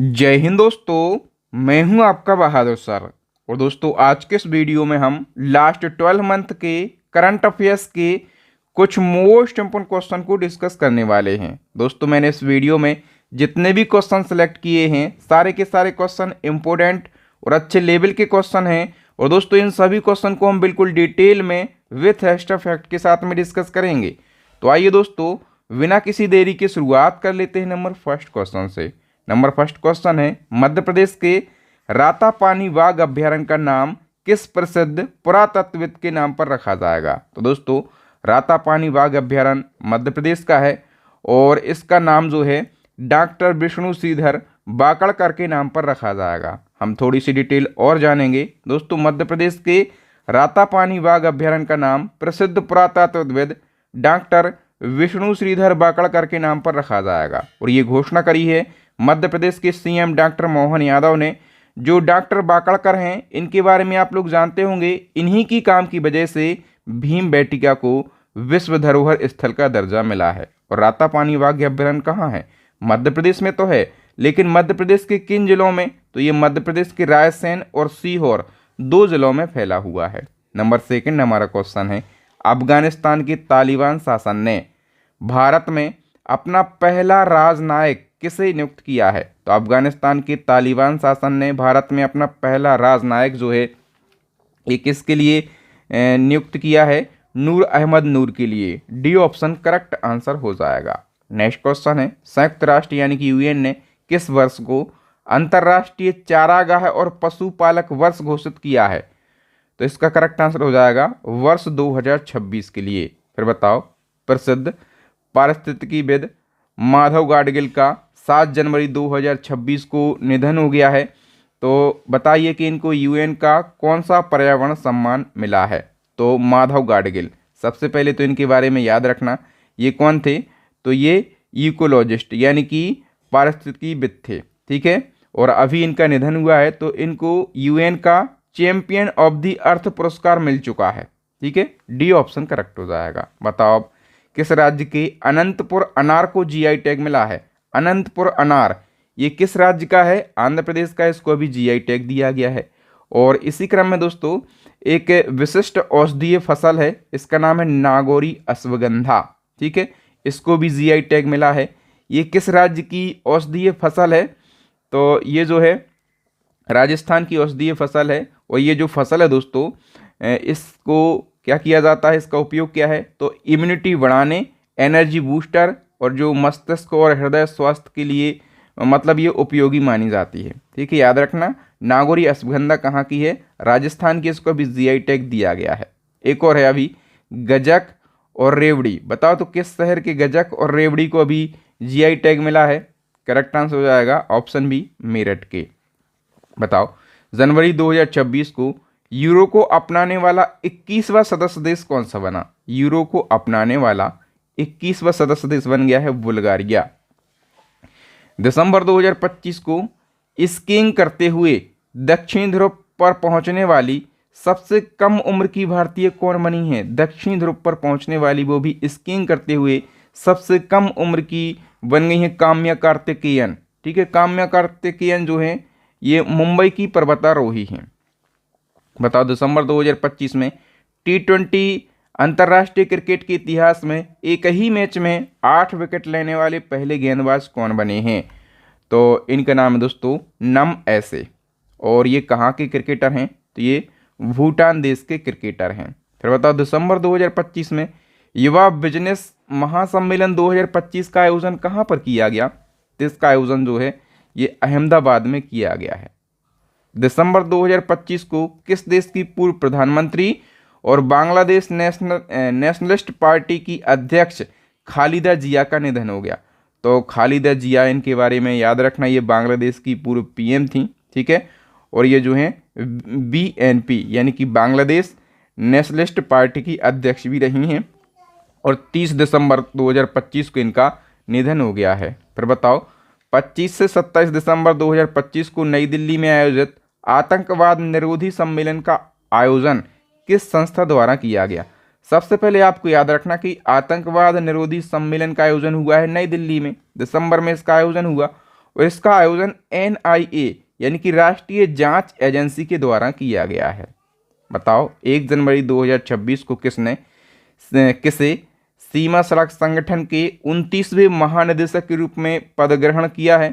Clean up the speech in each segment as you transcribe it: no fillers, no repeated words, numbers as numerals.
जय हिंद दोस्तों। मैं हूं आपका बहादुर सर। और दोस्तों, आज के इस वीडियो में हम लास्ट 12 मंथ के करंट अफेयर्स के कुछ मोस्ट इंपोर्टेंट क्वेश्चन को डिस्कस करने वाले हैं। दोस्तों, मैंने इस वीडियो में जितने भी क्वेश्चन सेलेक्ट किए हैं सारे के सारे क्वेश्चन इंपॉर्टेंट और अच्छे लेवल के क्वेश्चन हैं। और दोस्तों, इन सभी क्वेश्चन को हम बिल्कुल डिटेल में विथ एक्स्ट्रा फैक्ट के साथ में डिस्कस करेंगे। तो आइए दोस्तों, बिना किसी देरी के शुरुआत कर लेते हैं नंबर फर्स्ट क्वेश्चन से। नंबर फर्स्ट क्वेश्चन है, मध्य प्रदेश के रातापानी बाघ अभ्यारण्य का नाम किस प्रसिद्ध पुरातत्वविद के नाम पर रखा जाएगा। तो दोस्तों, रातापानी बाघ अभ्यारण्य मध्य प्रदेश का है और इसका नाम जो है डॉक्टर विष्णु श्रीधर बाकड़कर के नाम पर रखा जाएगा। हम थोड़ी सी डिटेल और जानेंगे। दोस्तों, मध्य प्रदेश के रातापानी बाघ अभ्यारण्य का नाम प्रसिद्ध पुरातत्वविद डॉक्टर विष्णु श्रीधर बाकड़कर के नाम पर रखा जाएगा। और ये घोषणा करी है मध्य प्रदेश के सीएम डॉक्टर मोहन यादव ने। जो डॉक्टर बाकड़कर हैं, इनके बारे में आप लोग जानते होंगे। इन्हीं की काम की वजह से भीम बेटिका को विश्व धरोहर स्थल का दर्जा मिला है। और रातापानी बाघ अभ्यारण्य कहाँ है? मध्य प्रदेश में तो है, लेकिन मध्य प्रदेश के किन जिलों में? तो ये मध्य प्रदेश के रायसेन और सीहोर 2 जिलों में फैला हुआ है। नंबर सेकंड हमारा क्वेश्चन है, अफगानिस्तान के तालिबान शासन ने भारत में अपना पहला राजनायक किसे नियुक्त किया है? तो अफगानिस्तान के तालिबान शासन ने भारत में अपना पहला राजनायक जो है ये किसके लिए नियुक्त किया है? नूर अहमद नूर के लिए। डी ऑप्शन करेक्ट आंसर हो जाएगा। नेक्स्ट क्वेश्चन है, संयुक्त राष्ट्र यानी कि यूएन ने किस वर्ष को अंतर्राष्ट्रीय चारागाह और पशुपालक वर्ष घोषित किया है? तो इसका करेक्ट आंसर हो जाएगा वर्ष 2026 के लिए। फिर बताओ, प्रसिद्ध पारिस्थितिकीविद माधव गाडगिल का 7 जनवरी 2026 को निधन हो गया है। तो बताइए कि इनको यूएन का कौन सा पर्यावरण सम्मान मिला है? तो माधव गाडगिल। सबसे पहले तो इनके बारे में याद रखना, ये कौन थे? तो ये इकोलॉजिस्ट यानी कि पारिस्थितिकीविद थे, ठीक है। और अभी इनका निधन हुआ है, तो इनको यूएन का चैंपियन ऑफ द अर्थ पुरस्कार मिल चुका है, ठीक है। डी ऑप्शन करेक्ट हो जाएगा। बताओ अब, किस राज्य के अनंतपुर अनार को जीआई टैग मिला है? अनंतपुर अनार ये किस राज्य का है? आंध्र प्रदेश का। इसको भी जीआई टैग दिया गया है। और इसी क्रम में दोस्तों, एक विशिष्ट औषधीय फसल है, इसका नाम है नागौरी अश्वगंधा, ठीक है। इसको भी जीआई टैग मिला है। ये किस राज्य की औषधीय फसल है? तो ये जो है राजस्थान की औषधीय फसल है। और ये जो फसल है दोस्तों, इसको क्या किया जाता है, इसका उपयोग क्या है? तो इम्यूनिटी बढ़ाने, एनर्जी बूस्टर और जो मस्तिष्क और हृदय स्वास्थ्य के लिए मतलब ये उपयोगी मानी जाती है, ठीक है। याद रखना, नागौरी अश्वगंधा कहाँ की है? राजस्थान की। इसको भी जीआई टैग दिया गया है। एक और है अभी, गजक और रेवड़ी। बताओ तो किस शहर के गजक और रेवड़ी को अभी जीआई टैग मिला है? करेक्ट आंसर हो जाएगा ऑप्शन बी, मेरठ के। बताओ, जनवरी 2026 को यूरो को अपनाने वाला 21वां सदस्य देश कौन सा बना? यूरो को अपनाने वाला 21वां सदस्य देश बन गया है बुल्गारिया। दिसंबर 2025 को स्कीइंग करते हुए दक्षिण ध्रुव पर पहुंचने वाली सबसे कम उम्र की भारतीय कौन बनी है? दक्षिण ध्रुव पर पहुंचने वाली, वो भी स्कीइंग करते हुए सबसे कम उम्र की बन गई है काम्या कार्तिकेयन, ठीक है। काम्या कार्तिकेयन जो है ये मुंबई की पर्वतारोही हैं। बताओ, दिसंबर 2025 में T20 अंतर्राष्ट्रीय क्रिकेट के इतिहास में एक ही मैच में 8 विकेट लेने वाले पहले गेंदबाज कौन बने हैं? तो इनका नाम है दोस्तों नम ऐसे। और ये कहाँ के क्रिकेटर हैं? तो ये भूटान देश के क्रिकेटर हैं। फिर बताओ, दिसंबर 2025 में युवा बिजनेस महासम्मेलन 2025 का आयोजन कहाँ पर किया गया? तो इसका आयोजन जो है ये अहमदाबाद में किया गया है। दिसंबर 2025 को किस देश की पूर्व प्रधानमंत्री और बांग्लादेश नेशनलिस्ट पार्टी की अध्यक्ष खालिदा जिया का निधन हो गया? तो खालिदा जिया, इनके बारे में याद रखना, ये बांग्लादेश की पूर्व पीएम थी, ठीक है। और ये जो हैं बीएनपी यानी कि बांग्लादेश नेशनलिस्ट पार्टी की अध्यक्ष भी रही हैं। और 30 दिसंबर 2025 को इनका निधन हो गया है। फिर बताओ, 25 से 27 दिसंबर 2025 को नई दिल्ली में आयोजित आतंकवाद निरोधी सम्मेलन का आयोजन किस संस्था द्वारा किया गया? सबसे पहले आपको याद रखना कि आतंकवाद निरोधी सम्मेलन का आयोजन हुआ है नई दिल्ली में, दिसंबर में इसका आयोजन हुआ। और इसका आयोजन NIA यानी कि राष्ट्रीय जांच एजेंसी के द्वारा किया गया है। बताओ 1 जनवरी 2026 को किसे सीमा सड़क संगठन के 29वें महानिदेशक के रूप में पद ग्रहण किया है?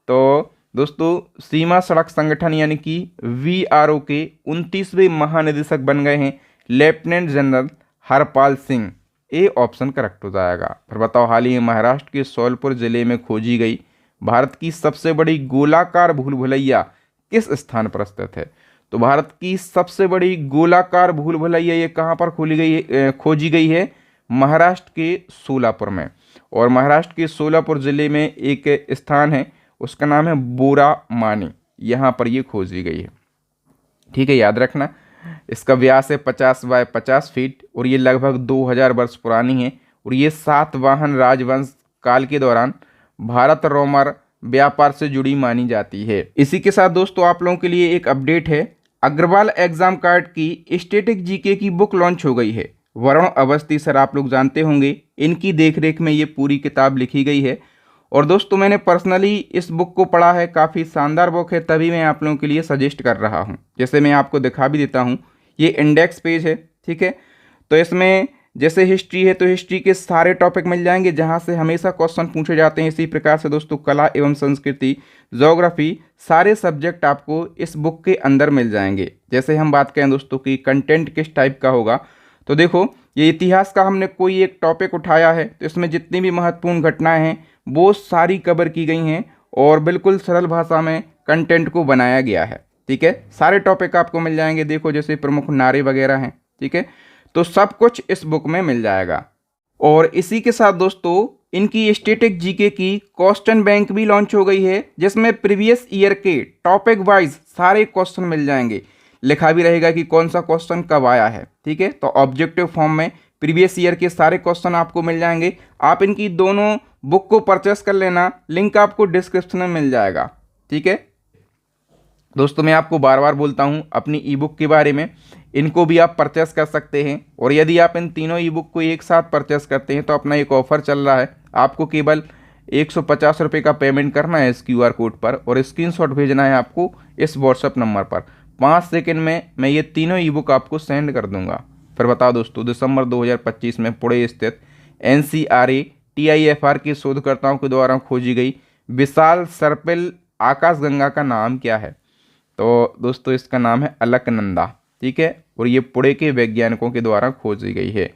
तो दोस्तों सीमा सड़क संगठन यानी कि VRO के 29वें महानिदेशक बन गए हैं lieutenant general Harpal Singh. A option correct हो जाएगा। फिर बताओ हाल ही में महाराष्ट्र के सोलपुर जिले में खोजी गई भारत की सबसे बड़ी गोलाकार भूल भुलैया किस स्थान पर स्थित है? तो भारत की सबसे बड़ी गोलाकार भूल भुलैया ये कहाँ पर खोजी गई है? महाराष्ट्र के सोलापुर में। और महाराष्ट्र के सोलापुर जिले में एक स्थान है, उसका नाम है बोरा मानी, यहाँ पर ये खोजी गई है। ठीक है, याद रखना। इसका व्यास है 50 बाय 50 फीट और ये लगभग 2000 वर्ष पुरानी है और ये सातवाहन राजवंश काल के दौरान भारत रोमर व्यापार से जुड़ी मानी जाती है। इसी के साथ दोस्तों आप लोगों के लिए एक अपडेट है, अग्रवाल एग्जाम कार्ड की स्टैटिक जीके की बुक लॉन्च हो गई है। वरुण अवस्थी सर आप लोग जानते होंगे, इनकी देखरेख में ये पूरी किताब लिखी गई है। और दोस्तों मैंने पर्सनली इस बुक को पढ़ा है, काफ़ी शानदार बुक है, तभी मैं आप लोगों के लिए सजेस्ट कर रहा हूँ। जैसे मैं आपको दिखा भी देता हूँ, ये इंडेक्स पेज है, ठीक है। तो इसमें जैसे हिस्ट्री है तो हिस्ट्री के सारे टॉपिक मिल जाएंगे जहाँ से हमेशा क्वेश्चन पूछे जाते हैं। इसी प्रकार से दोस्तों कला एवं संस्कृति, ज्योग्राफी, सारे सब्जेक्ट आपको इस बुक के अंदर मिल जाएंगे। जैसे हम बात करें दोस्तों कि कंटेंट किस टाइप का होगा, तो देखो ये इतिहास का हमने कोई एक टॉपिक उठाया है तो इसमें जितनी भी महत्वपूर्ण घटनाएं हैं वो सारी कवर की गई हैं और बिल्कुल सरल भाषा में कंटेंट को बनाया गया है। ठीक है, सारे टॉपिक आपको मिल जाएंगे। देखो जैसे प्रमुख नारे वगैरह हैं, ठीक है, तो सब कुछ इस बुक में मिल जाएगा। और इसी के साथ दोस्तों इनकी स्टैटिक जीके की क्वेश्चन बैंक भी लॉन्च हो गई है, जिसमें प्रीवियस ईयर के टॉपिक वाइज सारे क्वेश्चन मिल जाएंगे। लिखा भी रहेगा कि कौन सा क्वेश्चन कब आया है। ठीक है, तो ऑब्जेक्टिव फॉर्म में प्रीवियस ईयर के सारे क्वेश्चन आपको मिल जाएंगे। आप इनकी दोनों बुक को परचेस कर लेना, लिंक आपको डिस्क्रिप्शन में मिल जाएगा। ठीक है दोस्तों, मैं आपको बार बार बोलता हूं अपनी ई बुक के बारे में, इनको भी आप परचेस कर सकते हैं। और यदि आप इन तीनों ई बुक को एक साथ परचेस करते हैं तो अपना एक ऑफर चल रहा है, आपको केवल 150 रुपये का पेमेंट करना है इस QR कोड पर और स्क्रीनशॉट भेजना है आपको इस व्हाट्सएप नंबर पर। 5 सेकंड में मैं ये तीनों ई बुक आपको सेंड कर दूंगा। फिर बताओ दोस्तों, दिसंबर 2025 में पुणे स्थित NCRA TIFR के शोधकर्ताओं के द्वारा खोजी गई विशाल सर्पिल आकाशगंगा का नाम क्या है? तो दोस्तों इसका नाम है अलकनंदा। ठीक है, और ये पुणे के वैज्ञानिकों के द्वारा खोजी गई है।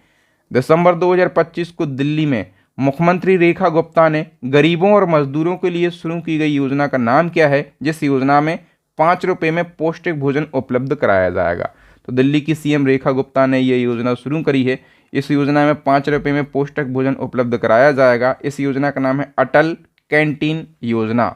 दिसंबर 2025 को दिल्ली में मुख्यमंत्री रेखा गुप्ता ने गरीबों और मजदूरों के लिए शुरू की गई योजना का नाम क्या है, जिस योजना में 5 रुपये में पौष्टिक भोजन उपलब्ध कराया जाएगा? तो दिल्ली की CM रेखा गुप्ता ने ये योजना शुरू करी है। इस योजना में 5 रुपये में पौष्टिक भोजन उपलब्ध कराया जाएगा। इस योजना का नाम है अटल कैंटीन योजना।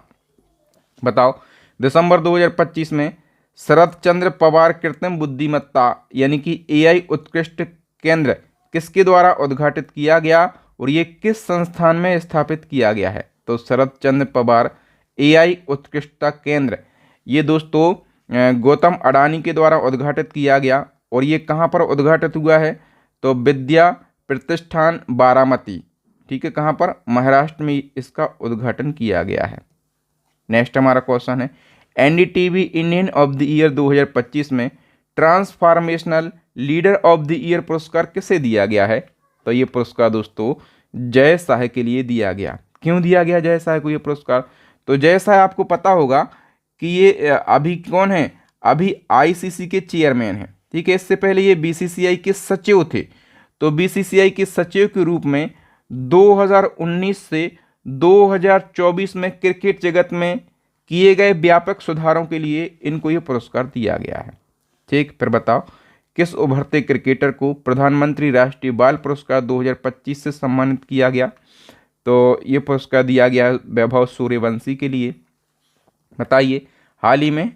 बताओ दिसंबर 2025 में शरद चंद्र पवार कृत्रिम बुद्धिमत्ता यानी कि AI उत्कृष्ट केंद्र किसके द्वारा उद्घाटित किया गया और ये किस संस्थान में स्थापित किया गया है? तो शरद चंद्र पवार AI उत्कृष्टता केंद्र, ये दोस्तों गौतम अडानी के द्वारा उद्घाटित किया गया। और ये कहाँ पर उद्घाटित हुआ है? तो विद्या प्रतिष्ठान बारामती। ठीक है, कहाँ पर? महाराष्ट्र में इसका उद्घाटन किया गया है। नेक्स्ट हमारा क्वेश्चन है, NDTV Indian of the year 2025 में transformational leader of the year पुरस्कार किसे दिया गया है? तो ये पुरस्कार दोस्तों जय शाह के लिए दिया गया। क्यों दिया गया जय शाह को ये पुरस्कार? तो जय शाह आपको पता होगा कि ये अभी कौन है? अभी ICC के चेयरमैन हैं। ठीक है, इससे पहले ये BCCI के सचिव थे। तो BCCI के सचिव के रूप में 2019 से 2024 में क्रिकेट जगत में किए गए व्यापक सुधारों के लिए इनको ये पुरस्कार दिया गया है। ठीक, फिर बताओ किस उभरते क्रिकेटर को प्रधानमंत्री राष्ट्रीय बाल पुरस्कार 2025 से सम्मानित किया गया? तो ये पुरस्कार दिया गया वैभव सूर्यवंशी के लिए। बताइए हाल ही में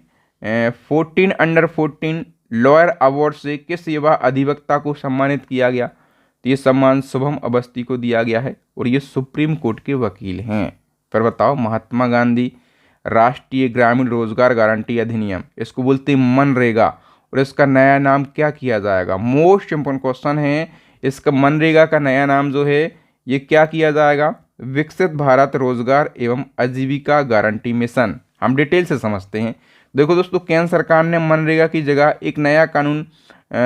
14 अंडर 14 लॉयर अवार्ड से किस युवा अधिवक्ता को सम्मानित किया गया? तो ये सम्मान शुभम अवस्थी को दिया गया है और ये सुप्रीम कोर्ट के वकील हैं। फिर बताओ महात्मा गांधी राष्ट्रीय ग्रामीण रोजगार गारंटी अधिनियम, इसको बोलते हैं मनरेगा, और इसका नया नाम क्या किया जाएगा? मोस्ट इम्पोर्टेंट क्वेश्चन है, इसका मनरेगा का नया नाम जो है ये क्या किया जाएगा? विकसित भारत रोजगार एवं आजीविका गारंटी मिशन। हम डिटेल से समझते हैं। देखो दोस्तों, केंद्र सरकार ने मनरेगा की जगह एक नया कानून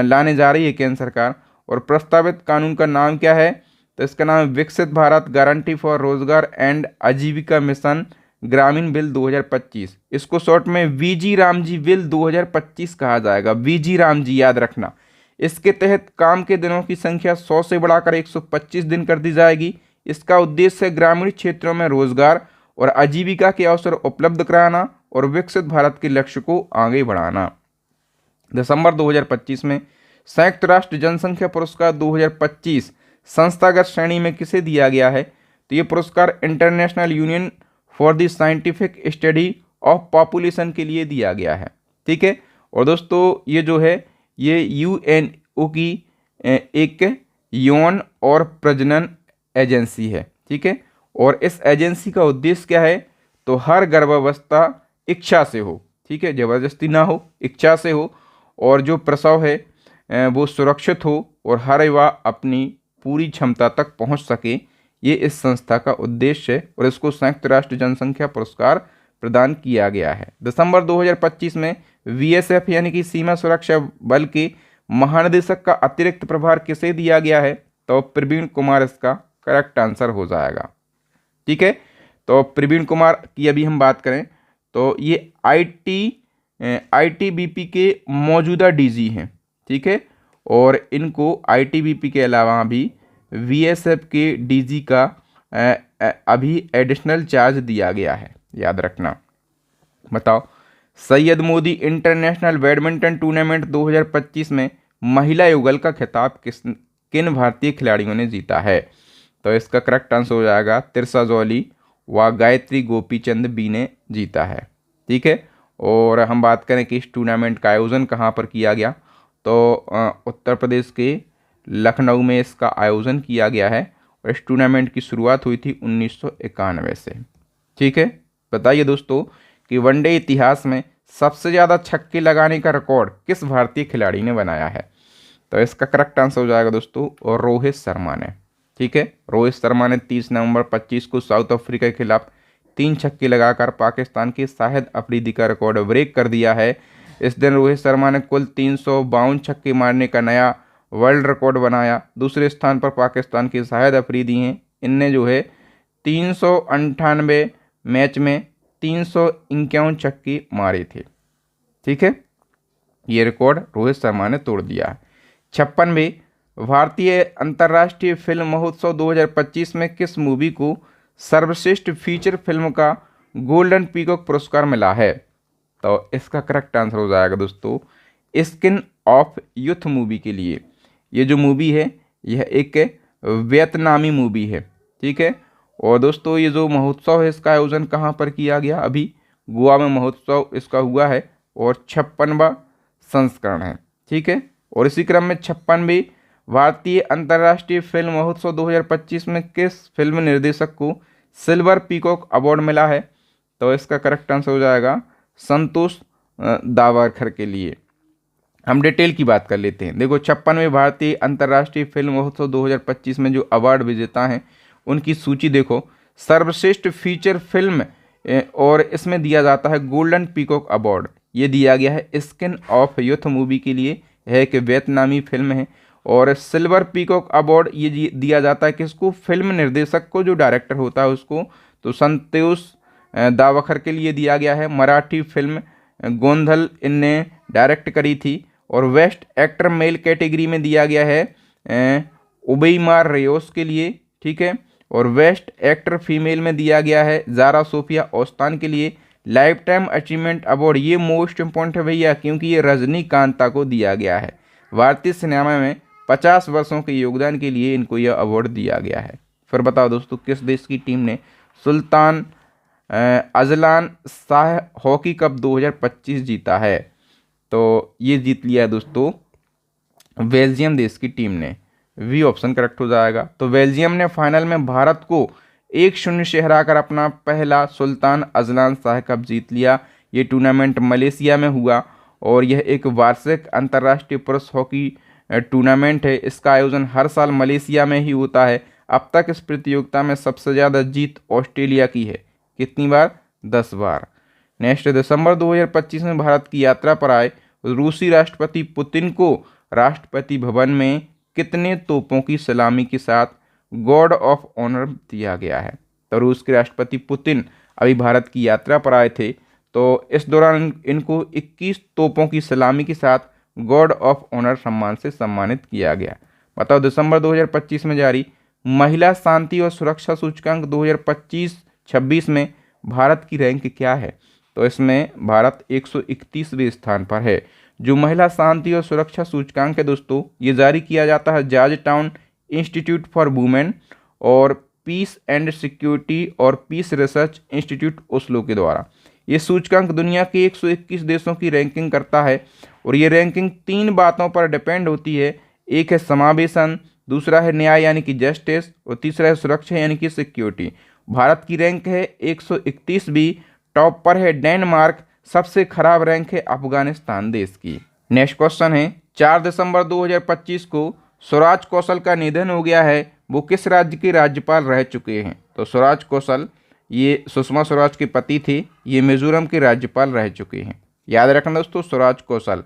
लाने जा रही है केंद्र सरकार, और प्रस्तावित कानून का नाम क्या है? तो इसका नाम है विकसित भारत गारंटी फॉर रोजगार एंड आजीविका मिशन ग्रामीण बिल 2025। इसको शॉर्ट में वीजी रामजी बिल 2025 कहा जाएगा। वीजी रामजी याद रखना। इसके तहत काम के दिनों की संख्या 100 से बढ़ाकर 125 दिन कर दी जाएगी। इसका उद्देश्य है ग्रामीण क्षेत्रों में रोजगार और आजीविका के अवसर उपलब्ध कराना और विकसित भारत के लक्ष्य को आगे बढ़ाना। दिसंबर 2025 में संयुक्त राष्ट्र जनसंख्या पुरस्कार 2025 संस्थागत श्रेणी में किसे दिया गया है? तो ये पुरस्कार international union for the scientific study of population के लिए दिया गया है। ठीक है। और दोस्तों ये जो है ये यूएनओ की एक यौन और प्रजनन एजेंसी है। ठीक है। और इस एजेंसी का उद्देश्य क्या है? तो हर गर्भावस्था इच्छा से हो, ठीक है, जबरदस्ती ना हो, इच्छा से हो, और जो प्रसव है वो सुरक्षित हो और हर युवा अपनी पूरी क्षमता तक पहुंच सके। ये इस संस्था का उद्देश्य है और इसको संयुक्त राष्ट्र जनसंख्या पुरस्कार प्रदान किया गया है। दिसंबर 2025 में बीएसएफ यानी कि सीमा सुरक्षा बल के महानिदेशक का अतिरिक्त प्रभार किसे दिया गया है? तो प्रवीण कुमार इसका करेक्ट आंसर हो जाएगा। ठीक है। तो प्रवीण कुमार की अभी हम बात करें तो ये आईटीबीपी के मौजूदा डीजी हैं। ठीक है। और इनको आईटीबीपी के अलावा भी बीएसएफ के डीजी का अभी एडिशनल चार्ज दिया गया है, याद रखना। बताओ, Syed Modi international badminton tournament 2025 में महिला युगल का खिताब किन भारतीय खिलाड़ियों ने जीता है? तो इसका करेक्ट आंसर हो जाएगा तिरसा जौली व गायत्री गोपीचंद बी ने जीता है। ठीक है। और हम बात करें कि इस टूर्नामेंट का आयोजन कहाँ पर किया गया, तो उत्तर प्रदेश के लखनऊ में इसका आयोजन किया गया है और इस टूर्नामेंट की शुरुआत हुई थी 1991 से। ठीक है। बताइए दोस्तों कि वनडे इतिहास में सबसे ज़्यादा छक्के लगाने का रिकॉर्ड किस भारतीय खिलाड़ी ने बनाया है? तो इसका करेक्ट आंसर हो जाएगा दोस्तों और रोहित शर्मा ने। ठीक है। रोहित शर्मा ने 30 नवंबर 25 को साउथ अफ्रीका के खिलाफ 3 छक्के लगाकर पाकिस्तान के शाहिद अफरीदी का रिकॉर्ड ब्रेक कर दिया है। इस दिन रोहित शर्मा ने कुल 352 छक्के मारने का नया वर्ल्ड रिकॉर्ड बनाया। दूसरे स्थान पर पाकिस्तान के शाहिद अफरीदी हैं। इनने जो है 398 मैच में 351 छक्के मारे थे। ठीक है। ये रिकॉर्ड रोहित शर्मा ने तोड़ दिया है। 56वें भारतीय अंतर्राष्ट्रीय फिल्म महोत्सव 2025 में किस मूवी को सर्वश्रेष्ठ फीचर फिल्म का गोल्डन पीकॉक पुरस्कार मिला है? तो इसका करेक्ट आंसर हो जाएगा दोस्तों स्किन ऑफ यूथ मूवी के लिए। ये जो मूवी है यह एक वियतनामी मूवी है। ठीक है। और दोस्तों ये जो महोत्सव है इसका आयोजन कहाँ पर किया गया? अभी गोवा में महोत्सव इसका हुआ है और 56वां संस्करण है। ठीक है। और इसी क्रम में 56वें भारतीय अंतर्राष्ट्रीय फिल्म महोत्सव 2025 में किस फिल्म निर्देशक को सिल्वर पीकॉक अवार्ड मिला है? तो इसका करेक्ट आंसर हो जाएगा संतोष दावरकर के लिए। हम डिटेल की बात कर लेते हैं। देखो, 56वें भारतीय अंतर्राष्ट्रीय फिल्म महोत्सव 2025 में जो अवार्ड विजेता हैं उनकी सूची देखो। सर्वश्रेष्ठ फीचर फिल्म और इसमें दिया जाता है गोल्डन पीकॉक अवार्ड। ये दिया गया है स्किन ऑफ यूथ मूवी के लिए, है एक वियतनामी फिल्म है। और सिल्वर पीकॉक अवार्ड ये दिया जाता है किसको? फिल्म निर्देशक को, जो डायरेक्टर होता है उसको। तो संतोष दावरकर के लिए दिया गया है। मराठी फिल्म गोंधल इनने डायरेक्ट करी थी। और बेस्ट एक्टर मेल कैटेगरी में दिया गया है उबैमार रेयोस के लिए। ठीक है। और बेस्ट एक्टर फीमेल में दिया गया है जारा सोफिया ओस्तान के लिए। लाइफ टाइम अचीवमेंट अवार्ड ये मोस्ट इम्पोर्टेंट है भैया, क्योंकि ये रजनीकांता को दिया गया है। भारतीय सिनेमा में 50 वर्षों के योगदान के लिए इनको यह अवार्ड दिया गया है। फिर बताओ दोस्तों, किस देश की टीम ने Sultan Azlan Shah hockey cup 2025 जीता है? तो ये जीत लिया है दोस्तों बेल्जियम देश की टीम ने। वी ऑप्शन करेक्ट हो जाएगा। तो बेल्जियम ने फाइनल में भारत को 1-0 से हराकर अपना पहला सुल्तान अजलान शाह कप जीत लिया। ये टूर्नामेंट मलेशिया में हुआ और यह एक वार्षिक अंतर्राष्ट्रीय पुरुष हॉकी टूर्नामेंट है। इसका आयोजन हर साल मलेशिया में ही होता है। अब तक इस प्रतियोगिता में सबसे ज़्यादा जीत ऑस्ट्रेलिया की है। कितनी बार? 10 बार। नेक्स्ट, दिसंबर 2025 में भारत की यात्रा पर आए रूसी राष्ट्रपति पुतिन को राष्ट्रपति भवन में कितने तोपों की सलामी के साथ गार्ड ऑफ ऑनर दिया गया है? तो रूस के राष्ट्रपति पुतिन अभी भारत की यात्रा पर आए थे, तो इस दौरान इनको 21 तोपों की सलामी के साथ गार्ड ऑफ ऑनर सम्मान से सम्मानित किया गया। बताओ, दिसंबर 2025 में जारी महिला शांति और सुरक्षा सूचकांक 2025-26 में भारत की रैंक क्या है? तो इसमें भारत 131वें स्थान पर है। जो महिला शांति और सुरक्षा सूचकांक है दोस्तों, ये जारी किया जाता है George town institute for women और पीस एंड सिक्योरिटी और पीस रिसर्च इंस्टीट्यूट ओस्लो के द्वारा। ये सूचकांक दुनिया के 121 देशों की रैंकिंग करता है और ये रैंकिंग 3 बातों पर डिपेंड होती है। एक है समावेशन, दूसरा है न्याय यानी कि जस्टिस, और तीसरा है सुरक्षा यानी कि सिक्योरिटी। भारत की रैंक है 131वीं। टॉप पर है डेनमार्क, सबसे खराब रैंक है अफगानिस्तान देश की। नेक्स्ट क्वेश्चन है, 4 दिसंबर 2025 को स्वराज कौशल का निधन हो गया है, वो किस राज्य के राज्यपाल रह चुके हैं? तो स्वराज कौशल ये सुषमा स्वराज के पति थे, ये मिजोरम के राज्यपाल रह चुके हैं। याद रखना दोस्तों, स्वराज कौशल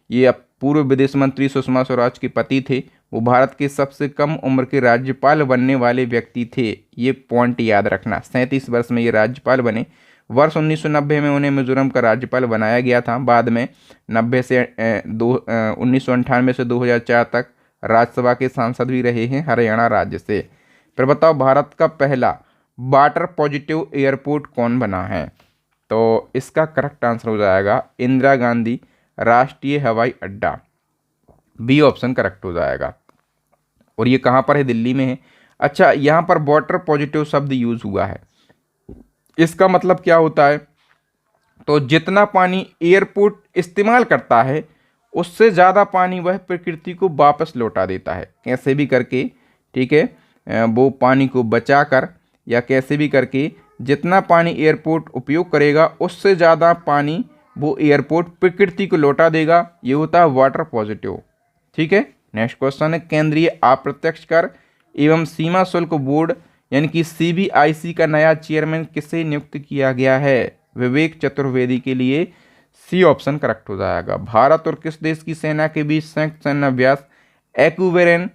ये अब पूर्व विदेश मंत्री सुषमा स्वराज के पति थे, वो भारत के सबसे कम उम्र के राज्यपाल बनने वाले व्यक्ति थे। ये पॉइंट याद रखना। 37 वर्ष में ये राज्यपाल बने। वर्ष 1990 में उन्हें मिजोरम का राज्यपाल बनाया गया था। बाद में 1998 से 2004 तक राज्यसभा के सांसद भी रहे हैं हरियाणा राज्य से। फिर बताओ, भारत का पहला वाटर पॉजिटिव एयरपोर्ट कौन बना है? तो इसका करेक्ट आंसर हो जाएगा इंदिरा गांधी राष्ट्रीय हवाई अड्डा। बी ऑप्शन करेक्ट हो जाएगा। और ये कहाँ पर है? दिल्ली में है। अच्छा, यहाँ पर वाटर पॉजिटिव शब्द यूज हुआ है, इसका मतलब क्या होता है? तो जितना पानी एयरपोर्ट इस्तेमाल करता है उससे ज़्यादा पानी वह प्रकृति को वापस लौटा देता है, कैसे भी करके। ठीक है, वो पानी को बचाकर या कैसे भी करके जितना पानी एयरपोर्ट उपयोग करेगा उससे ज़्यादा पानी वो एयरपोर्ट प्रकृति को लौटा देगा। ये होता है वाटर पॉजिटिव। ठीक है। नेक्स्ट क्वेश्चन है, केंद्रीय अप्रत्यक्ष कर एवं सीमा शुल्क बोर्ड यानी कि सीबीआईसी का नया चेयरमैन किसे नियुक्त किया गया है? विवेक चतुर्वेदी के लिए सी ऑप्शन करेक्ट हो जाएगा। भारत और किस देश की सेना के बीच संयुक्त सैन्य अभ्यास एक्यूवेरन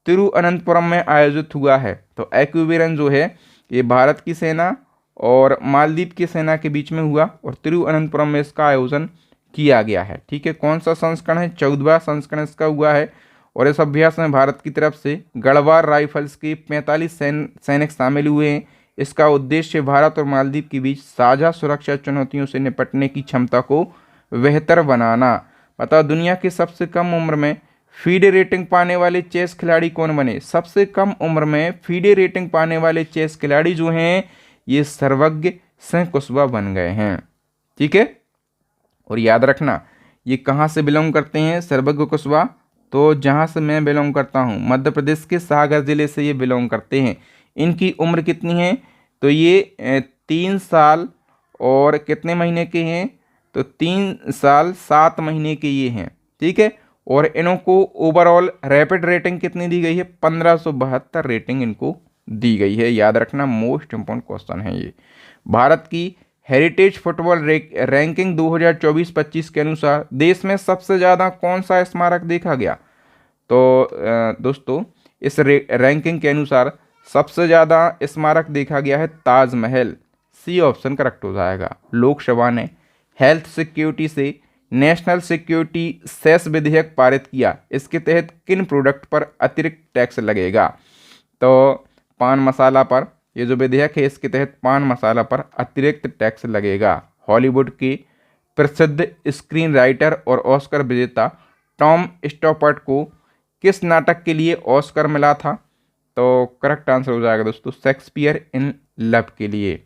तिरुअनंतपुरम में आयोजित हुआ है? तो एक्यूवेरन जो है ये भारत की सेना और मालदीव की सेना के बीच में हुआ और तिरुअनंतपुरम में इसका आयोजन किया गया है। ठीक है, कौन सा संस्करण है? 14वां संस्करण इसका हुआ है। और इस अभ्यास में भारत की तरफ से गढ़वाल राइफल्स के 45 सैनिक शामिल हुए हैं। इसका उद्देश्य भारत और मालदीव के बीच साझा सुरक्षा चुनौतियों से निपटने की क्षमता को बेहतर बनाना। बताओ, दुनिया की सबसे कम उम्र में फीडे रेटिंग पाने वाले चेस खिलाड़ी कौन बने? सबसे कम उम्र में फीडे रेटिंग पाने वाले चेस खिलाड़ी जो हैं ये सर्वज्ञ सिंह कुशवाहा बन गए हैं। ठीक है, और याद रखना ये कहाँ से बिलोंग करते हैं सर्वज्ञ कुशवाहा? तो जहाँ से मैं बिलोंग करता हूँ मध्य प्रदेश के सागर जिले से ये बिलोंग करते हैं। इनकी उम्र कितनी है? तो ये 3 साल और कितने महीने के हैं? तो 3 साल 7 महीने के ये हैं। ठीक है, और इनको ओवरऑल रैपिड रेटिंग कितनी दी गई है? 1572 रेटिंग इनको दी गई है। याद रखना, मोस्ट इंपॉर्टेंट क्वेश्चन है ये। भारत की हेरिटेज फुटबॉल रैंकिंग 2024-25 के अनुसार देश में सबसे ज़्यादा कौन सा स्मारक देखा गया? तो दोस्तों इस रैंकिंग के अनुसार सबसे ज़्यादा स्मारक देखा गया है ताजमहल। सी ऑप्शन करेक्ट हो जाएगा। लोकसभा ने हेल्थ सिक्योरिटी से नेशनल सिक्योरिटी सेस विधेयक पारित किया। इसके तहत किन प्रोडक्ट पर अतिरिक्त टैक्स लगेगा? तो पान मसाला पर, ये जो विधेयक है इसके तहत पान मसाला पर अतिरिक्त टैक्स लगेगा। हॉलीवुड के प्रसिद्ध स्क्रीन राइटर और ऑस्कर विजेता टॉम स्टॉपर्ट को किस नाटक के लिए ऑस्कर मिला था? तो करेक्ट आंसर हो जाएगा दोस्तों शेक्सपियर इन लव के लिए।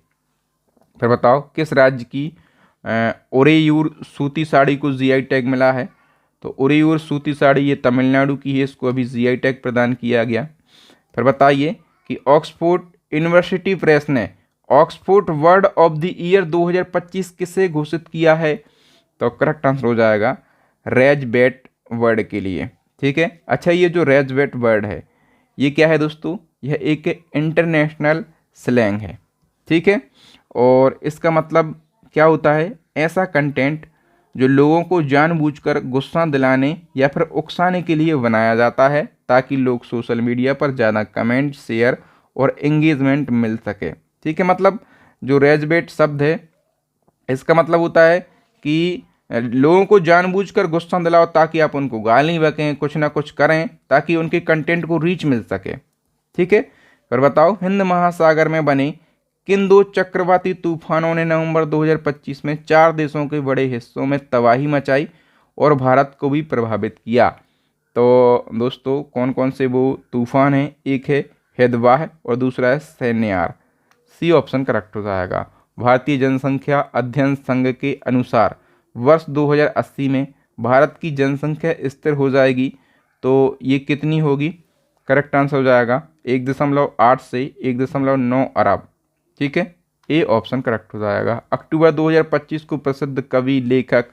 फिर बताओ, किस राज्य की ओरेयूर सूती साड़ी को जीआई टैग मिला है? तो ओरेयूर सूती साड़ी ये तमिलनाडु की है, इसको अभी जीआई टैग प्रदान किया गया। फिर बताइए कि ऑक्सफोर्ड यूनिवर्सिटी प्रेस ने Oxford word of the year 2025 किसे घोषित किया है? तो करेक्ट आंसर हो जाएगा रेजबेट वर्ड के लिए। ठीक है, अच्छा ये जो रेजबेट वर्ड है ये क्या है दोस्तों? यह एक इंटरनेशनल स्लैंग है, ठीक है। और इसका मतलब क्या होता है, ऐसा कंटेंट जो लोगों को जानबूझकर गुस्सा दिलाने या फिर उकसाने के लिए बनाया जाता है ताकि लोग सोशल मीडिया पर ज़्यादा कमेंट, शेयर और एंगेजमेंट मिल सके, ठीक है। मतलब जो रेज बेट शब्द है, इसका मतलब होता है कि लोगों को जानबूझकर गुस्सा दिलाओ ताकि आप उनको गाली बकें, कुछ ना कुछ करें ताकि उनके कंटेंट को रीच मिल सके, ठीक है। फिर बताओ, हिंद महासागर में बने किन दो चक्रवाती तूफानों ने नवंबर 2025 में 4 देशों के बड़े हिस्सों में तबाही मचाई और भारत को भी प्रभावित किया? तो दोस्तों कौन कौन से वो तूफान हैं? एक है हिदवाह और दूसरा है सैन्यार। सी ऑप्शन करेक्ट हो जाएगा। भारतीय जनसंख्या अध्ययन संघ के अनुसार वर्ष 2080 में भारत की जनसंख्या स्थिर हो जाएगी, तो ये कितनी होगी? करेक्ट आंसर हो जाएगा 1.8 से 1.9 अरब, ठीक है। ए ऑप्शन करेक्ट हो जाएगा। अक्टूबर 2025 को प्रसिद्ध कवि, लेखक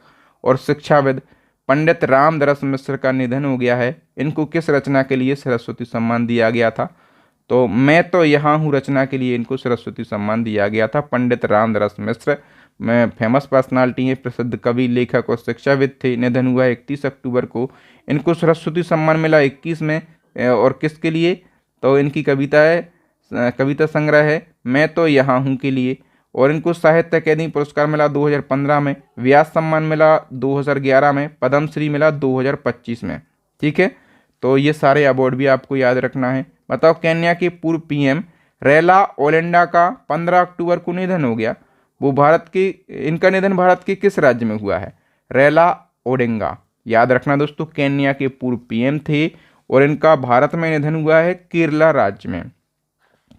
और शिक्षाविद पंडित रामदरस मिश्र का निधन हो गया है। इनको किस रचना के लिए सरस्वती सम्मान दिया गया था? तो मैं तो यहाँ हूँ रचना के लिए इनको सरस्वती सम्मान दिया गया था। पंडित रामदरस मिश्र में फेमस पर्सनालिटी है, प्रसिद्ध कवि, लेखक और शिक्षाविद थे। निधन हुआ 31 अक्टूबर को। इनको सरस्वती सम्मान मिला 21 में। और किसके लिए? तो इनकी कविता है, कविता संग्रह है मैं तो यहाँ हूँ के लिए। और इनको साहित्य अकादमी पुरस्कार मिला 2015 में, व्यास सम्मान मिला 2011 में, पद्मश्री मिला 2025 में, ठीक है। तो ये सारे अवार्ड भी आपको याद रखना है। बताओ, केन्या के पूर्व पीएम रैला ओडेंडा का 15 अक्टूबर को निधन हो गया। वो इनका निधन भारत के किस राज्य में हुआ है? रैला ओडेंगा, याद रखना दोस्तों, केन्या के पूर्व पीएम थे और इनका भारत में निधन हुआ है केरला राज्य में,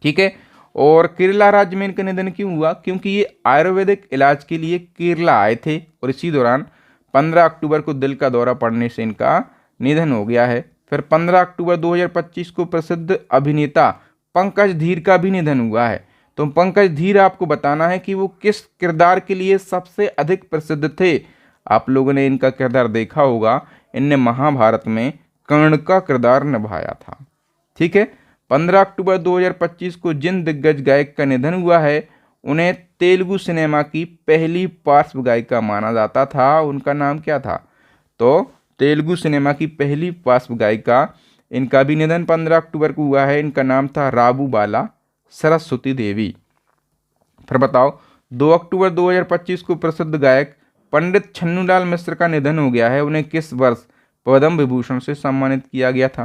ठीक है। और केरला राज्य में इनका निधन क्यों हुआ? क्योंकि ये आयुर्वेदिक इलाज के लिए केरला आए थे और इसी दौरान 15 अक्टूबर को दिल का दौरा पड़ने से इनका निधन हो गया है। फिर 15 अक्टूबर 2025 को प्रसिद्ध अभिनेता पंकज धीर का भी निधन हुआ है। तो पंकज धीर, आपको बताना है कि वो किस किरदार के लिए सबसे अधिक प्रसिद्ध थे। आप लोगों ने इनका किरदार देखा होगा, इनने महाभारत में कर्ण का किरदार निभाया था, ठीक है। 15 अक्टूबर 2025 को जिन दिग्गज गायक का निधन हुआ है उन्हें तेलुगु सिनेमा की पहली पार्श्व गायिका माना जाता था। उनका नाम क्या था? तो तेलुगु सिनेमा की पहली पार्श्व गायिका, इनका भी निधन 15 अक्टूबर को हुआ है। इनका नाम था राबू बाला सरस्वती देवी। फिर बताओ, 2 अक्टूबर 2025 को प्रसिद्ध गायक पंडित छन्नूलाल मिश्र का निधन हो गया है। उन्हें किस वर्ष पद्म विभूषण से सम्मानित किया गया था?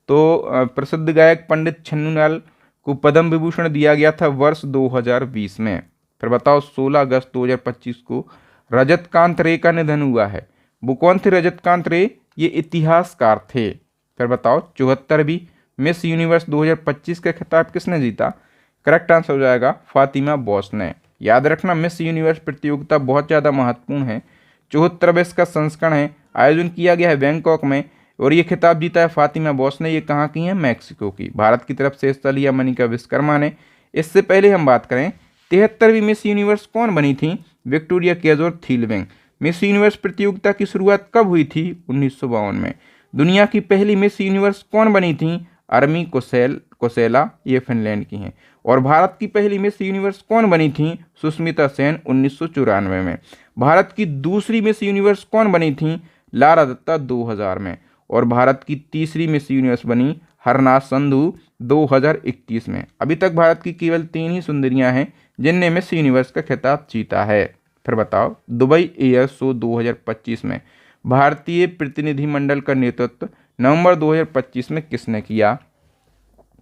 तो प्रसिद्ध गायक पंडित छन्नूलाल को पद्म विभूषण दिया गया था वर्ष 2020 में। फिर बताओ, 16 अगस्त 2025 को रजतकांत रे का निधन हुआ है। वो कौन थे रजतकांत रे? ये इतिहासकार थे। फिर बताओ, 74वीं मिस यूनिवर्स 2025 का खिताब किसने जीता? करेक्ट आंसर हो जाएगा फातिमा बोस ने। याद रखना, मिस यूनिवर्स प्रतियोगिता बहुत ज़्यादा महत्वपूर्ण है। 74वां इसका संस्करण है, आयोजन किया गया है बैंकॉक में और ये खिताब जीता है फातिमा बोस ने। ये कहाँ की है? मैक्सिको की। भारत की तरफ से स्थलिया मनिका विश्वकर्मा ने। इससे पहले हम बात करें 73वीं मिस यूनिवर्स कौन बनी थी? विक्टोरिया केजोर थीलविंग। मिस यूनिवर्स प्रतियोगिता की शुरुआत कब हुई थी? 1952 में। दुनिया की पहली मिस यूनिवर्स कौन बनी थी? अर्मी कोसेला, ये फिनलैंड की हैं। और भारत की पहली मिस यूनिवर्स कौन बनी थी? सुष्मिता सेन, 1994 में। भारत की दूसरी मिस यूनिवर्स कौन बनी थी? लारा दत्ता, 2000 में। और भारत की तीसरी मिस यूनिवर्स बनी हरनाथ संधू 2021 में। अभी तक भारत की केवल 3 ही सुंदरियां हैं जिनने मिस यूनिवर्स का खिताब जीता है। फिर बताओ, दुबई एयर शो 2025 में भारतीय प्रतिनिधिमंडल का नेतृत्व नवंबर 2025 में किसने किया?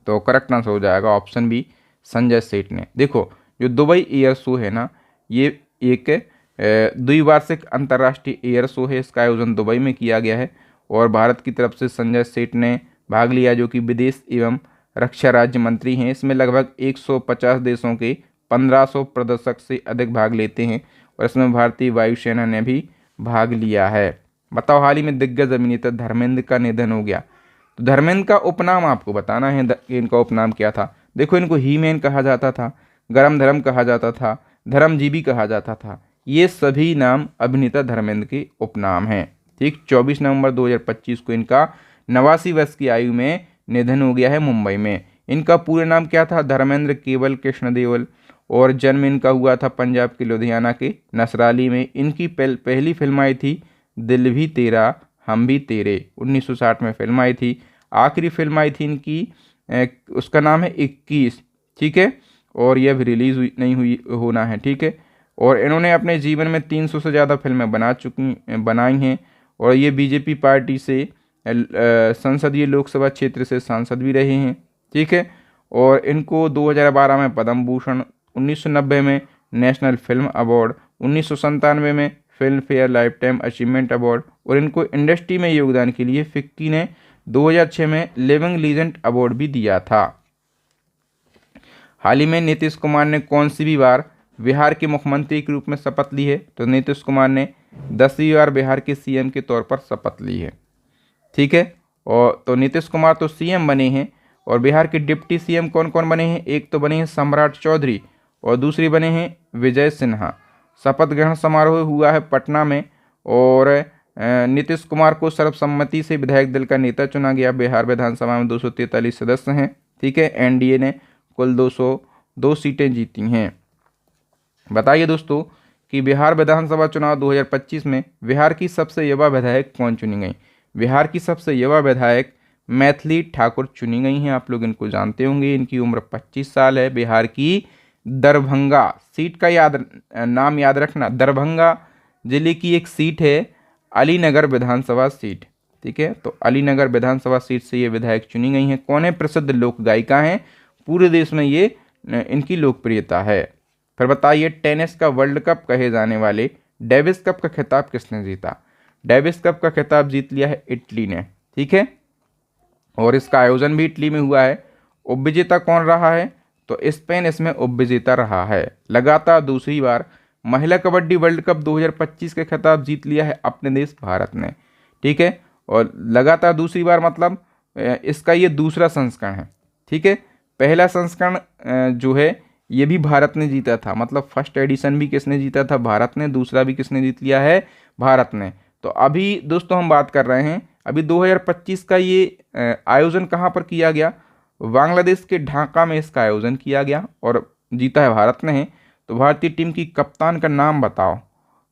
तो करेक्ट आंसर हो जाएगा ऑप्शन बी, संजय सेठ ने। देखो, जो दुबई एयर शो है ना, ये एक द्विवार्षिक अंतर्राष्ट्रीय एयर शो है। इसका आयोजन दुबई में किया गया है और भारत की तरफ से संजय सेठ ने भाग लिया, जो कि विदेश एवं रक्षा राज्य मंत्री हैं। इसमें लगभग 150 देशों के 1500 प्रदर्शक से अधिक भाग लेते हैं और इसमें भारतीय वायुसेना ने भी भाग लिया है। बताओ, हाल ही में दिग्गज अभिनेता धर्मेंद्र का निधन हो गया। तो धर्मेंद्र का उपनाम आपको बताना है कि इनका उपनाम क्या था। देखो, इनको ही मैन कहा जाता था, गरम धर्म कहा जाता था, धर्मजीवी कहा जाता था। ये सभी नाम अभिनेता धर्मेंद्र के उपनाम हैं, ठीक। 24 नवंबर 2025 को इनका 89 वर्ष की आयु में निधन हो गया है मुंबई में। इनका पूरा नाम क्या था? धर्मेंद्र केवल कृष्ण देवल। और जन्म इनका हुआ था पंजाब के लुधियाना के नसराली में। इनकी पहली फिल्म आई थी दिल भी तेरा हम भी तेरे, 1960 में फिल्म आई थी। आखिरी फिल्म आई थी इनकी उसका नाम है 21, ठीक है, और यह भी रिलीज नहीं हुई होना है, ठीक है। और इन्होंने अपने जीवन में 300 से ज़्यादा फिल्में बनाई हैं। और ये बीजेपी पार्टी से संसदीय लोकसभा क्षेत्र से सांसद भी रहे हैं, ठीक है। और इनको 2012 में पद्म भूषण, 1990 में नेशनल फिल्म अवार्ड, 1997 में film fair life time achievement award, और इनको इंडस्ट्री में योगदान के लिए फिक्की ने 2006 में लिविंग लीजेंड अवार्ड भी दिया था। हाल ही में नीतीश कुमार ने कौन सी भी बार बिहार के मुख्यमंत्री के रूप में शपथ ली है? तो नीतीश कुमार ने 10वीं बार बिहार के सीएम के तौर पर शपथ ली है, ठीक है। और तो नीतीश कुमार तो सीएम बने हैं, और बिहार के डिप्टी सीएम कौन कौन बने हैं? एक तो बने हैं सम्राट चौधरी, और दूसरी बने हैं विजय सिन्हा। शपथ ग्रहण समारोह हुआ है पटना में, और नीतीश कुमार को सर्वसम्मति से विधायक दल का नेता चुना गया। बिहार विधानसभा में 243 सदस्य हैं, ठीक है। एनडीए ने कुल 202 सीटें जीती हैं। बताइए दोस्तों कि बिहार विधानसभा चुनाव 2025 में बिहार की सबसे युवा विधायक कौन चुनी गई? बिहार की सबसे युवा विधायक मैथिली ठाकुर चुनी गई हैं। आप लोग इनको जानते होंगे, इनकी उम्र 25 साल है। बिहार की दरभंगा सीट का नाम याद रखना, दरभंगा जिले की एक सीट है अलीनगर विधानसभा सीट, ठीक है। तो अलीनगर विधानसभा सीट से ये विधायक चुनी गई हैं। कौन है? प्रसिद्ध लोक गायिका हैं, पूरे देश में ये इनकी लोकप्रियता है। फिर बताइए टेनिस का वर्ल्ड कप कहे जाने वाले डेविस कप का खिताब किसने जीता? डेविस कप का खिताब जीत लिया है इटली ने, ठीक है। और इसका आयोजन भी इटली में हुआ है। उपविजेता कौन रहा है? तो स्पेन इसमें उपविजेता रहा है। लगातार दूसरी बार महिला कबड्डी वर्ल्ड कप 2025 के खिताब जीत लिया है अपने देश भारत ने, ठीक है। और लगातार दूसरी बार मतलब इसका ये दूसरा संस्करण है, ठीक है। पहला संस्करण जो है ये भी भारत ने जीता था, मतलब फर्स्ट एडिशन भी किसने जीता था? भारत ने। दूसरा भी किसने जीत लिया है? भारत ने। तो अभी दोस्तों हम बात कर रहे हैं अभी 2025 का ये आयोजन कहाँ पर किया गया? बांग्लादेश के ढाका में इसका आयोजन किया गया, और जीता है भारत ने है। तो भारतीय टीम की कप्तान का नाम बताओ।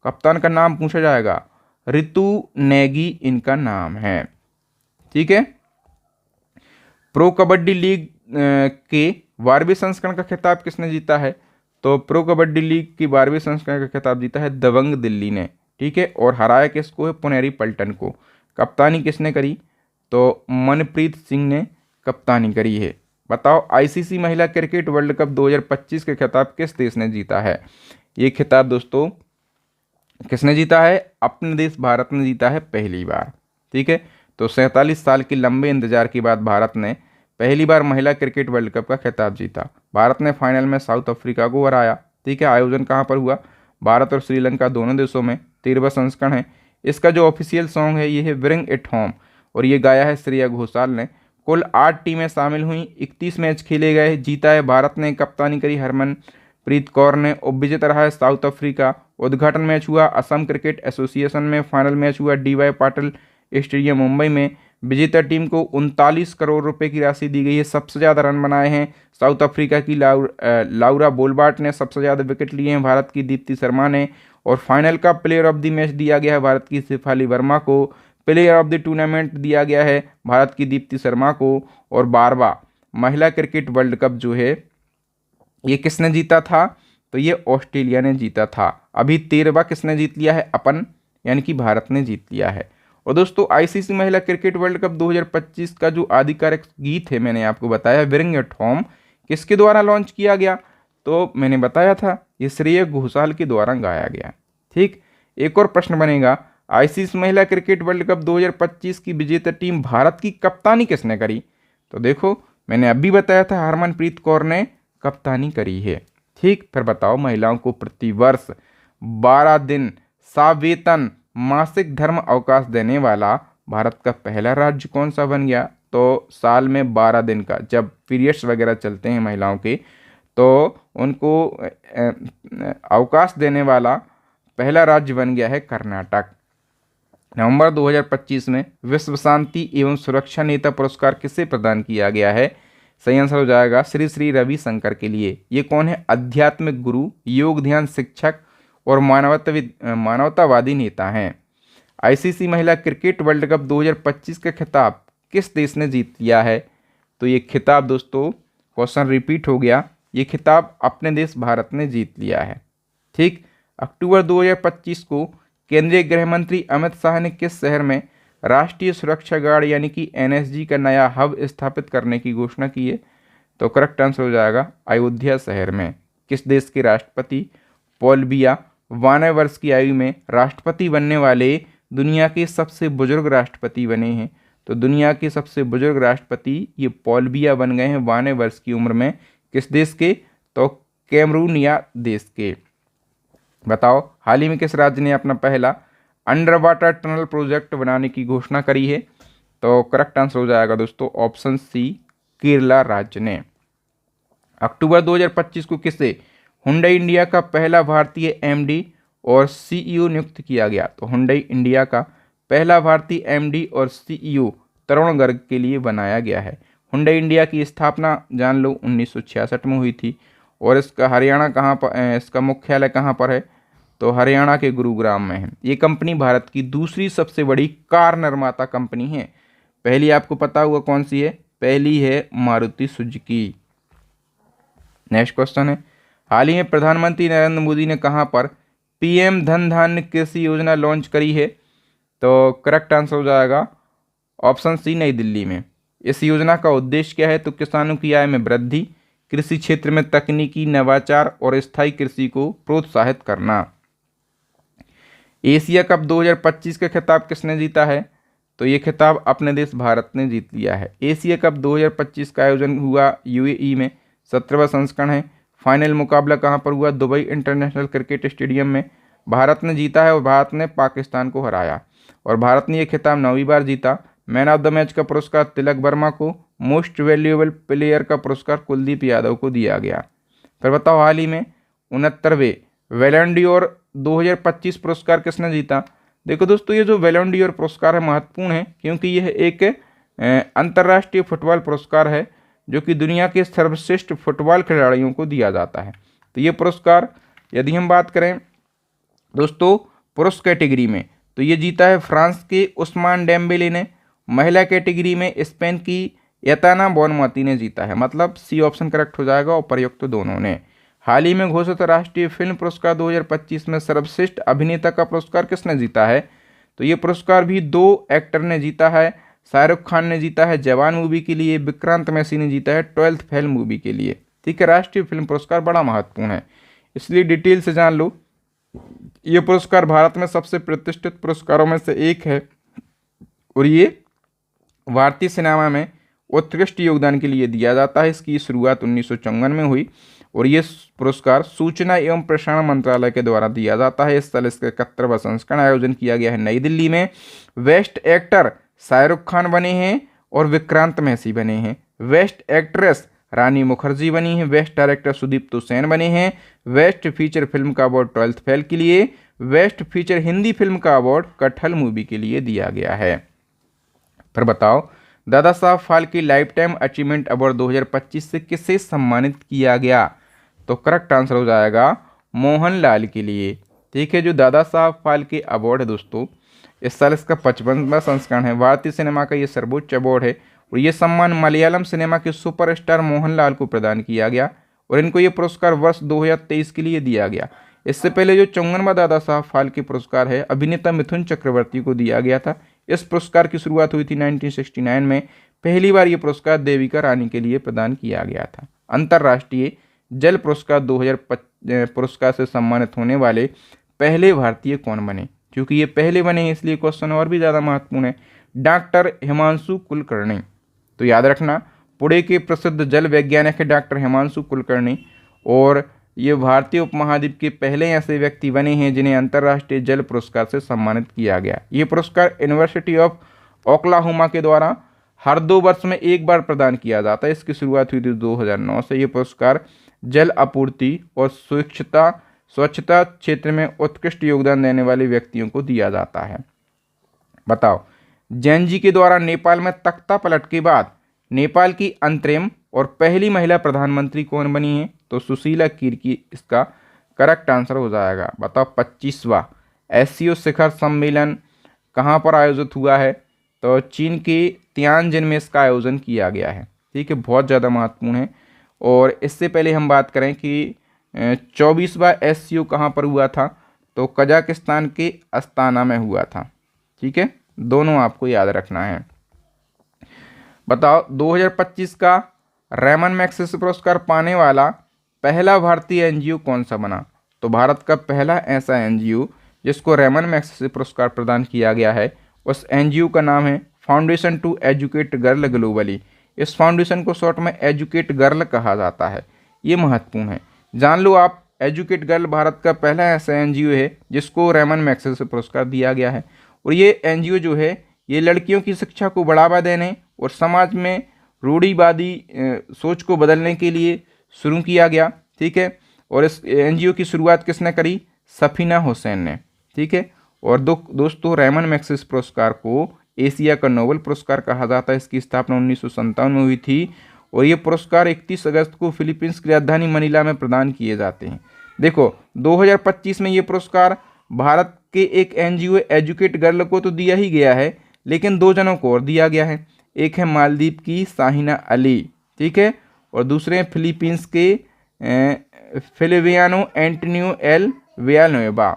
कप्तान का नाम पूछा जाएगा, ऋतु नेगी इनका नाम है, ठीक है। प्रो कबड्डी लीग के 12वें संस्करण का खिताब किसने जीता है? तो प्रो कबड्डी लीग की 12वें संस्करण का खिताब जीता है दबंग दिल्ली ने, ठीक है। और हराया किसको है? पुनेरी पल्टन को। कप्तानी किसने करी? तो मनप्रीत सिंह ने कप्तानी करी है। बताओ आईसीसी महिला क्रिकेट वर्ल्ड कप 2025 के खिताब किस देश ने जीता है? ये खिताब दोस्तों किसने जीता है? अपने देश भारत ने जीता है पहली बार, ठीक है। तो 47 साल के लंबे इंतजार के बाद भारत ने पहली बार महिला क्रिकेट वर्ल्ड कप का खिताब जीता। भारत ने फाइनल में साउथ अफ्रीका को हराया, ठीक है। आयोजन कहाँ पर हुआ? भारत और श्रीलंका दोनों देशों में। 13वां संस्करण है। इसका जो ऑफिशियल सॉन्ग है ये है ब्रिंग इट होम, और ये गाया है श्रेया घोषाल ने। कुल 8 टीमें शामिल हुई, 31 मैच खेले गए, जीता है भारत ने। कप्तानी करी हरमनप्रीत कौर ने। उपविजेता रहा है साउथ अफ्रीका। उद्घाटन मैच हुआ असम क्रिकेट एसोसिएशन में। फाइनल मैच हुआ डीवाई पाटिल स्टेडियम मुंबई में। विजेता टीम को 39 करोड़ रुपए की राशि दी गई है। सबसे ज़्यादा रन बनाए हैं साउथ अफ्रीका की लाउरा बोलबार्ट ने। सबसे ज़्यादा विकेट लिए हैं भारत की दीप्ति शर्मा ने। और फाइनल का प्लेयर ऑफ द मैच दिया गया है भारत की शेफाली वर्मा को। प्लेयर ऑफ द टूर्नामेंट दिया गया है भारत की दीप्ति शर्मा को। और 12वां महिला क्रिकेट वर्ल्ड कप जो है ये किसने जीता था? तो ये ऑस्ट्रेलिया ने जीता था। अभी 13वां किसने जीत लिया है? अपन यानी कि भारत ने जीत लिया है। और दोस्तों आईसीसी महिला क्रिकेट वर्ल्ड कप 2025 का जो आधिकारिक गीत है मैंने आपको बताया ब्रिंग इट होम, किसके द्वारा लॉन्च किया गया? तो मैंने बताया था ये श्रेया घोषाल के द्वारा गाया गया, ठीक। एक और प्रश्न बनेगा, आईसीसी महिला क्रिकेट वर्ल्ड कप 2025 की विजेता टीम भारत की कप्तानी किसने करी? तो देखो मैंने अभी बताया था हरमनप्रीत कौर ने कप्तानी करी है, ठीक। फिर बताओ महिलाओं को प्रतिवर्ष 12 दिन सवेतन मासिक धर्म अवकाश देने वाला भारत का पहला राज्य कौन सा बन गया? तो साल में 12 दिन का जब पीरियड्स वगैरह चलते हैं महिलाओं के तो उनको अवकाश देने वाला पहला राज्य बन गया है कर्नाटक। नवंबर 2025 में विश्व शांति एवं सुरक्षा नेता पुरस्कार किसे प्रदान किया गया है? सही आंसर हो जाएगा श्री श्री रविशंकर के लिए। ये कौन है? आध्यात्मिक गुरु, योग ध्यान शिक्षक और मानवतावादी नेता हैं। आईसीसी महिला क्रिकेट वर्ल्ड कप 2025 का खिताब किस देश ने जीत लिया है? तो ये खिताब दोस्तों, क्वेश्चन रिपीट हो गया, ये खिताब अपने देश भारत ने जीत लिया है। ठीक। अक्टूबर 2025 को केंद्रीय गृह मंत्री अमित शाह ने किस शहर में राष्ट्रीय सुरक्षा गार्ड यानी कि एनएसजी का नया हब स्थापित करने की घोषणा की है? तो करेक्ट आंसर हो जाएगा अयोध्या शहर में। किस देश के राष्ट्रपति पॉल बिया 92 वर्ष की आयु में राष्ट्रपति बनने वाले दुनिया के सबसे बुजुर्ग राष्ट्रपति बने हैं? तो दुनिया के सबसे बुजुर्ग राष्ट्रपति ये पॉल बिया बन गए हैं 92 वर्ष की उम्र में। किस देश के? तो कैमरूनिया देश के। बताओ, हाल ही में किस राज्य ने अपना पहला अंडर वाटर टनल प्रोजेक्ट बनाने की घोषणा करी है? तो करेक्ट आंसर हो जाएगा दोस्तों ऑप्शन सी, केरला राज्य ने। अक्टूबर 2025 को किसे हुंडई इंडिया का पहला भारतीय एमडी और सीईओ नियुक्त किया गया? तो हुंडई इंडिया का पहला भारतीय एमडी और सीईओ तरुण गर्ग के लिए बनाया गया है। हुंडई इंडिया की स्थापना जान लो 1966 में हुई थी और इसका हरियाणा कहाँ पर, इसका मुख्यालय कहाँ पर है? तो हरियाणा के गुरुग्राम में है। ये कंपनी भारत की दूसरी सबसे बड़ी कार निर्माता कंपनी है। पहली आपको पता होगा कौन सी है? पहली है मारुति सुजुकी। नेक्स्ट क्वेश्चन है, हाल ही में प्रधानमंत्री नरेंद्र मोदी ने कहाँ पर पीएम धन धान्य कृषि योजना लॉन्च करी है? तो करेक्ट आंसर हो जाएगा ऑप्शन सी, नई दिल्ली में। इस योजना का उद्देश्य क्या है? तो किसानों की आय में वृद्धि, कृषि क्षेत्र में तकनीकी नवाचार और स्थायी कृषि को प्रोत्साहित करना। एशिया कप 2025 का खिताब किसने जीता है? तो ये खिताब अपने देश भारत ने जीत लिया है। एशिया कप 2025 का आयोजन हुआ यूएई में, 17वां संस्करण है। फाइनल मुकाबला कहाँ पर हुआ? दुबई इंटरनेशनल क्रिकेट स्टेडियम में। भारत ने जीता है और भारत ने पाकिस्तान को हराया और भारत ने ये खिताब 9वीं बार जीता। मैन ऑफ द मैच का पुरस्कार तिलक वर्मा को, मोस्ट वैल्यूएबल प्लेयर का पुरस्कार कुलदीप यादव को दिया गया। फिर बताओ, हाल ही में 69वें बैलन डॉर 2025 पुरस्कार किसने जीता? देखो दोस्तों, ये जो बैलन डॉर पुरस्कार है महत्वपूर्ण है क्योंकि यह एक अंतर्राष्ट्रीय फुटबॉल पुरस्कार है जो कि दुनिया के सर्वश्रेष्ठ फुटबॉल खिलाड़ियों को दिया जाता है। तो ये पुरस्कार यदि हम बात करें दोस्तों पुरुष कैटेगरी में, तो ये जीता है फ्रांस के उस्मान डेम्बेले ने। महिला कैटेगरी में स्पेन की यताना बोनमती ने जीता है। मतलब सी ऑप्शन करेक्ट हो जाएगा और प्रयुक्त दोनों ने। हाल ही में घोषित राष्ट्रीय फिल्म पुरस्कार 2025 में सर्वश्रेष्ठ अभिनेता का पुरस्कार किसने जीता है? तो ये पुरस्कार भी 2 एक्टर ने जीता है। शाहरुख खान ने जीता है जवान मूवी के लिए, विक्रांत मैसी ने जीता है 12th फेल मूवी के लिए। ठीक है, राष्ट्रीय फिल्म पुरस्कार बड़ा महत्वपूर्ण है, इसलिए डिटेल से जान लो। ये पुरस्कार भारत में सबसे प्रतिष्ठित पुरस्कारों में से एक है और ये भारतीय सिनेमा में उत्कृष्ट योगदान के लिए दिया जाता है। इसकी शुरुआत 1954 में हुई और ये पुरस्कार सूचना एवं प्रसारण मंत्रालय के द्वारा दिया जाता है। इस साल इसका 71वां संस्करण आयोजन किया गया है नई दिल्ली में। बेस्ट एक्टर शाहरुख खान बने हैं और विक्रांत मैसी बने हैं। बेस्ट एक्ट्रेस रानी मुखर्जी बनी है। बेस्ट डायरेक्टर सुदीप्त सेन बने हैं। बेस्ट फीचर फिल्म का अवार्ड 12th फेल के लिए। बेस्ट फीचर हिंदी फिल्म का अवार्ड कटहल मूवी के लिए दिया गया है। फिर बताओ, Dada Saheb Phalke life time achievement award 2025 से किसे सम्मानित किया गया? तो करेक्ट आंसर हो जाएगा मोहनलाल के लिए। ठीक है, जो दादा साहब फाल्के अवार्ड है दोस्तों, इस साल इसका 55वां संस्करण है। भारतीय सिनेमा का ये सर्वोच्च अवार्ड है और ये सम्मान मलयालम सिनेमा के सुपरस्टार मोहनलाल को प्रदान किया गया और इनको ये पुरस्कार वर्ष 2023 के लिए दिया गया। इससे पहले जो 54वां दादा साहब फाल्के पुरस्कार है अभिनेता मिथुन चक्रवर्ती को दिया गया था। इस पुरस्कार की शुरुआत हुई थी 1969 में। पहली बार ये पुरस्कार देविका रानी के लिए प्रदान किया गया था। अंतर्राष्ट्रीय जल पुरस्कार 2025 पुरस्कार से सम्मानित होने वाले पहले भारतीय कौन बने? क्योंकि ये पहले बने हैं इसलिए क्वेश्चन और भी ज़्यादा महत्वपूर्ण है। डॉक्टर हिमांशु कुलकर्णी। तो याद रखना, पुणे के प्रसिद्ध जल वैज्ञानिक है डॉक्टर हिमांशु कुलकर्णी और ये भारतीय उपमहाद्वीप के पहले ऐसे व्यक्ति बने हैं जिन्हें अंतर्राष्ट्रीय जल पुरस्कार से सम्मानित किया गया। ये पुरस्कार यूनिवर्सिटी ऑफ ओक्लाहोमा के द्वारा हर 2 वर्ष में एक बार प्रदान किया जाता है। इसकी शुरुआत हुई थी 2009 से। ये पुरस्कार जल आपूर्ति और स्वच्छता क्षेत्र में उत्कृष्ट योगदान देने वाले व्यक्तियों को दिया जाता है। बताओ, जैन जी के द्वारा नेपाल में तख्ता पलट के बाद नेपाल की अंतरिम और पहली महिला प्रधानमंत्री कौन बनी है? तो सुशीला किर्की इसका करेक्ट आंसर हो जाएगा। बताओ 25वां एससीओ शिखर सम्मेलन कहाँ पर आयोजित हुआ है? तो चीन के तियानजिन में इसका आयोजन किया गया है। ठीक है, बहुत ज़्यादा महत्वपूर्ण है। और इससे पहले हम बात करें कि 24वां एससीओ कहाँ पर हुआ था? तो कजाकिस्तान के अस्ताना में हुआ था। ठीक है, दोनों आपको याद रखना है। बताओ 2025 का रेमन मैग्सेसे पुरस्कार पाने वाला पहला भारतीय एनजीओ कौन सा बना? तो भारत का पहला ऐसा एनजीओ जिसको रेमन मैग्सेसे पुरस्कार प्रदान किया गया है, उस एनजीओ का नाम है foundation to educate girl globally. इस फाउंडेशन को शॉर्ट में एजुकेट गर्ल कहा जाता है। ये महत्वपूर्ण है, जान लो आप। एजुकेट गर्ल भारत का पहला ऐसा एनजीओ है जिसको रेमन मैग्सेसे पुरस्कार दिया गया है। और ये एनजीओ जो है ये लड़कियों की शिक्षा को बढ़ावा देने और समाज में रूढ़िवादी सोच को बदलने के लिए शुरू किया गया। ठीक है, और इस एनजीओ की शुरुआत किसने करी? सफीना हुसैन ने। ठीक है, और दोस्तों रेमन मैग्सेसे पुरस्कार को एशिया का नोबेल पुरस्कार कहा जाता है। इसकी स्थापना 1957 में हुई थी और ये पुरस्कार 31 अगस्त को फिलीपींस की राजधानी मनीला में प्रदान किए जाते हैं। देखो 2025 में ये पुरस्कार भारत के एक एनजीओ एजुकेट गर्ल को तो दिया ही गया है, लेकिन 2 जनों को और दिया गया है। एक है मालदीव की शाहीना अली, ठीक है, और दूसरे हैं फिलीपींस के फिलिवियानो एंटोनियो एल वियानुएवा।